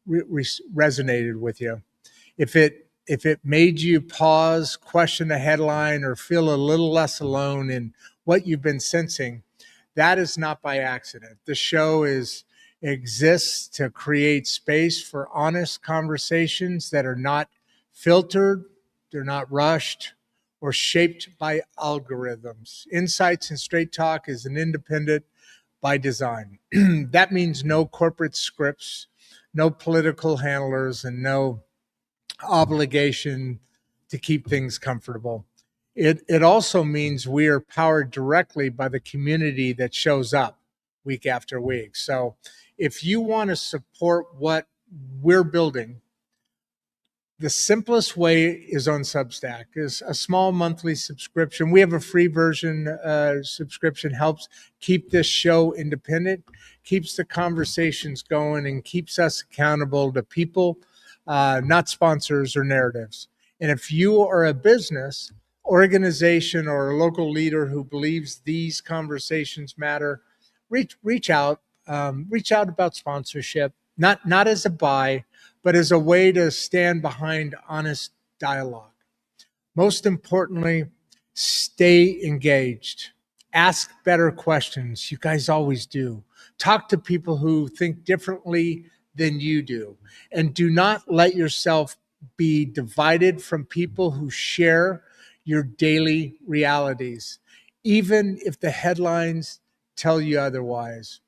resonated with you, if it made you pause, question the headline, or feel a little less alone in what you've been sensing, that is not by accident. The show exists to create space for honest conversations that are not filtered, they're not rushed, or shaped by algorithms. Insights and Straight Talk is an independent by design. That means no corporate scripts, no political handlers, and no obligation to keep things comfortable. It also means we are powered directly by the community that shows up week after week. So if you want to support what we're building, the simplest way is on Substack. Is a small monthly subscription. We have a free version. Subscription helps keep this show independent, keeps the conversations going, and keeps us accountable to people, not sponsors or narratives. And if you are a business, organization, or a local leader who believes these conversations matter, reach out. Reach out about sponsorship, not as a buy, but as a way to stand behind honest dialogue. Most importantly, stay engaged. Ask better questions. You guys always do. Talk to people who think differently than you do. And do not let yourself be divided from people who share your daily realities, even if the headlines tell you otherwise.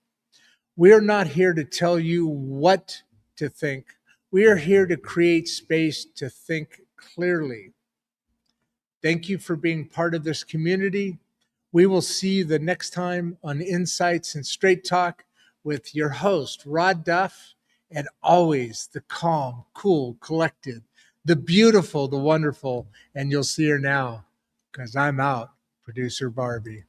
We are not here to tell you what to think. We are here to create space to think clearly. Thank you for being part of this community. We will see you the next time on Insights and Straight Talk with your host, Rodd Duff, and always the calm, cool, collected, the beautiful, the wonderful, and you'll see her now because I'm out, Producer Barbie.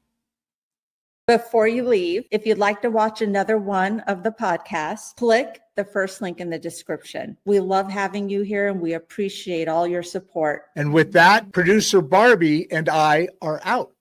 Before you leave, if you'd like to watch another one of the podcasts, click the first link in the description. We love having you here and we appreciate all your support. And with that, Producer Barbie and I are out.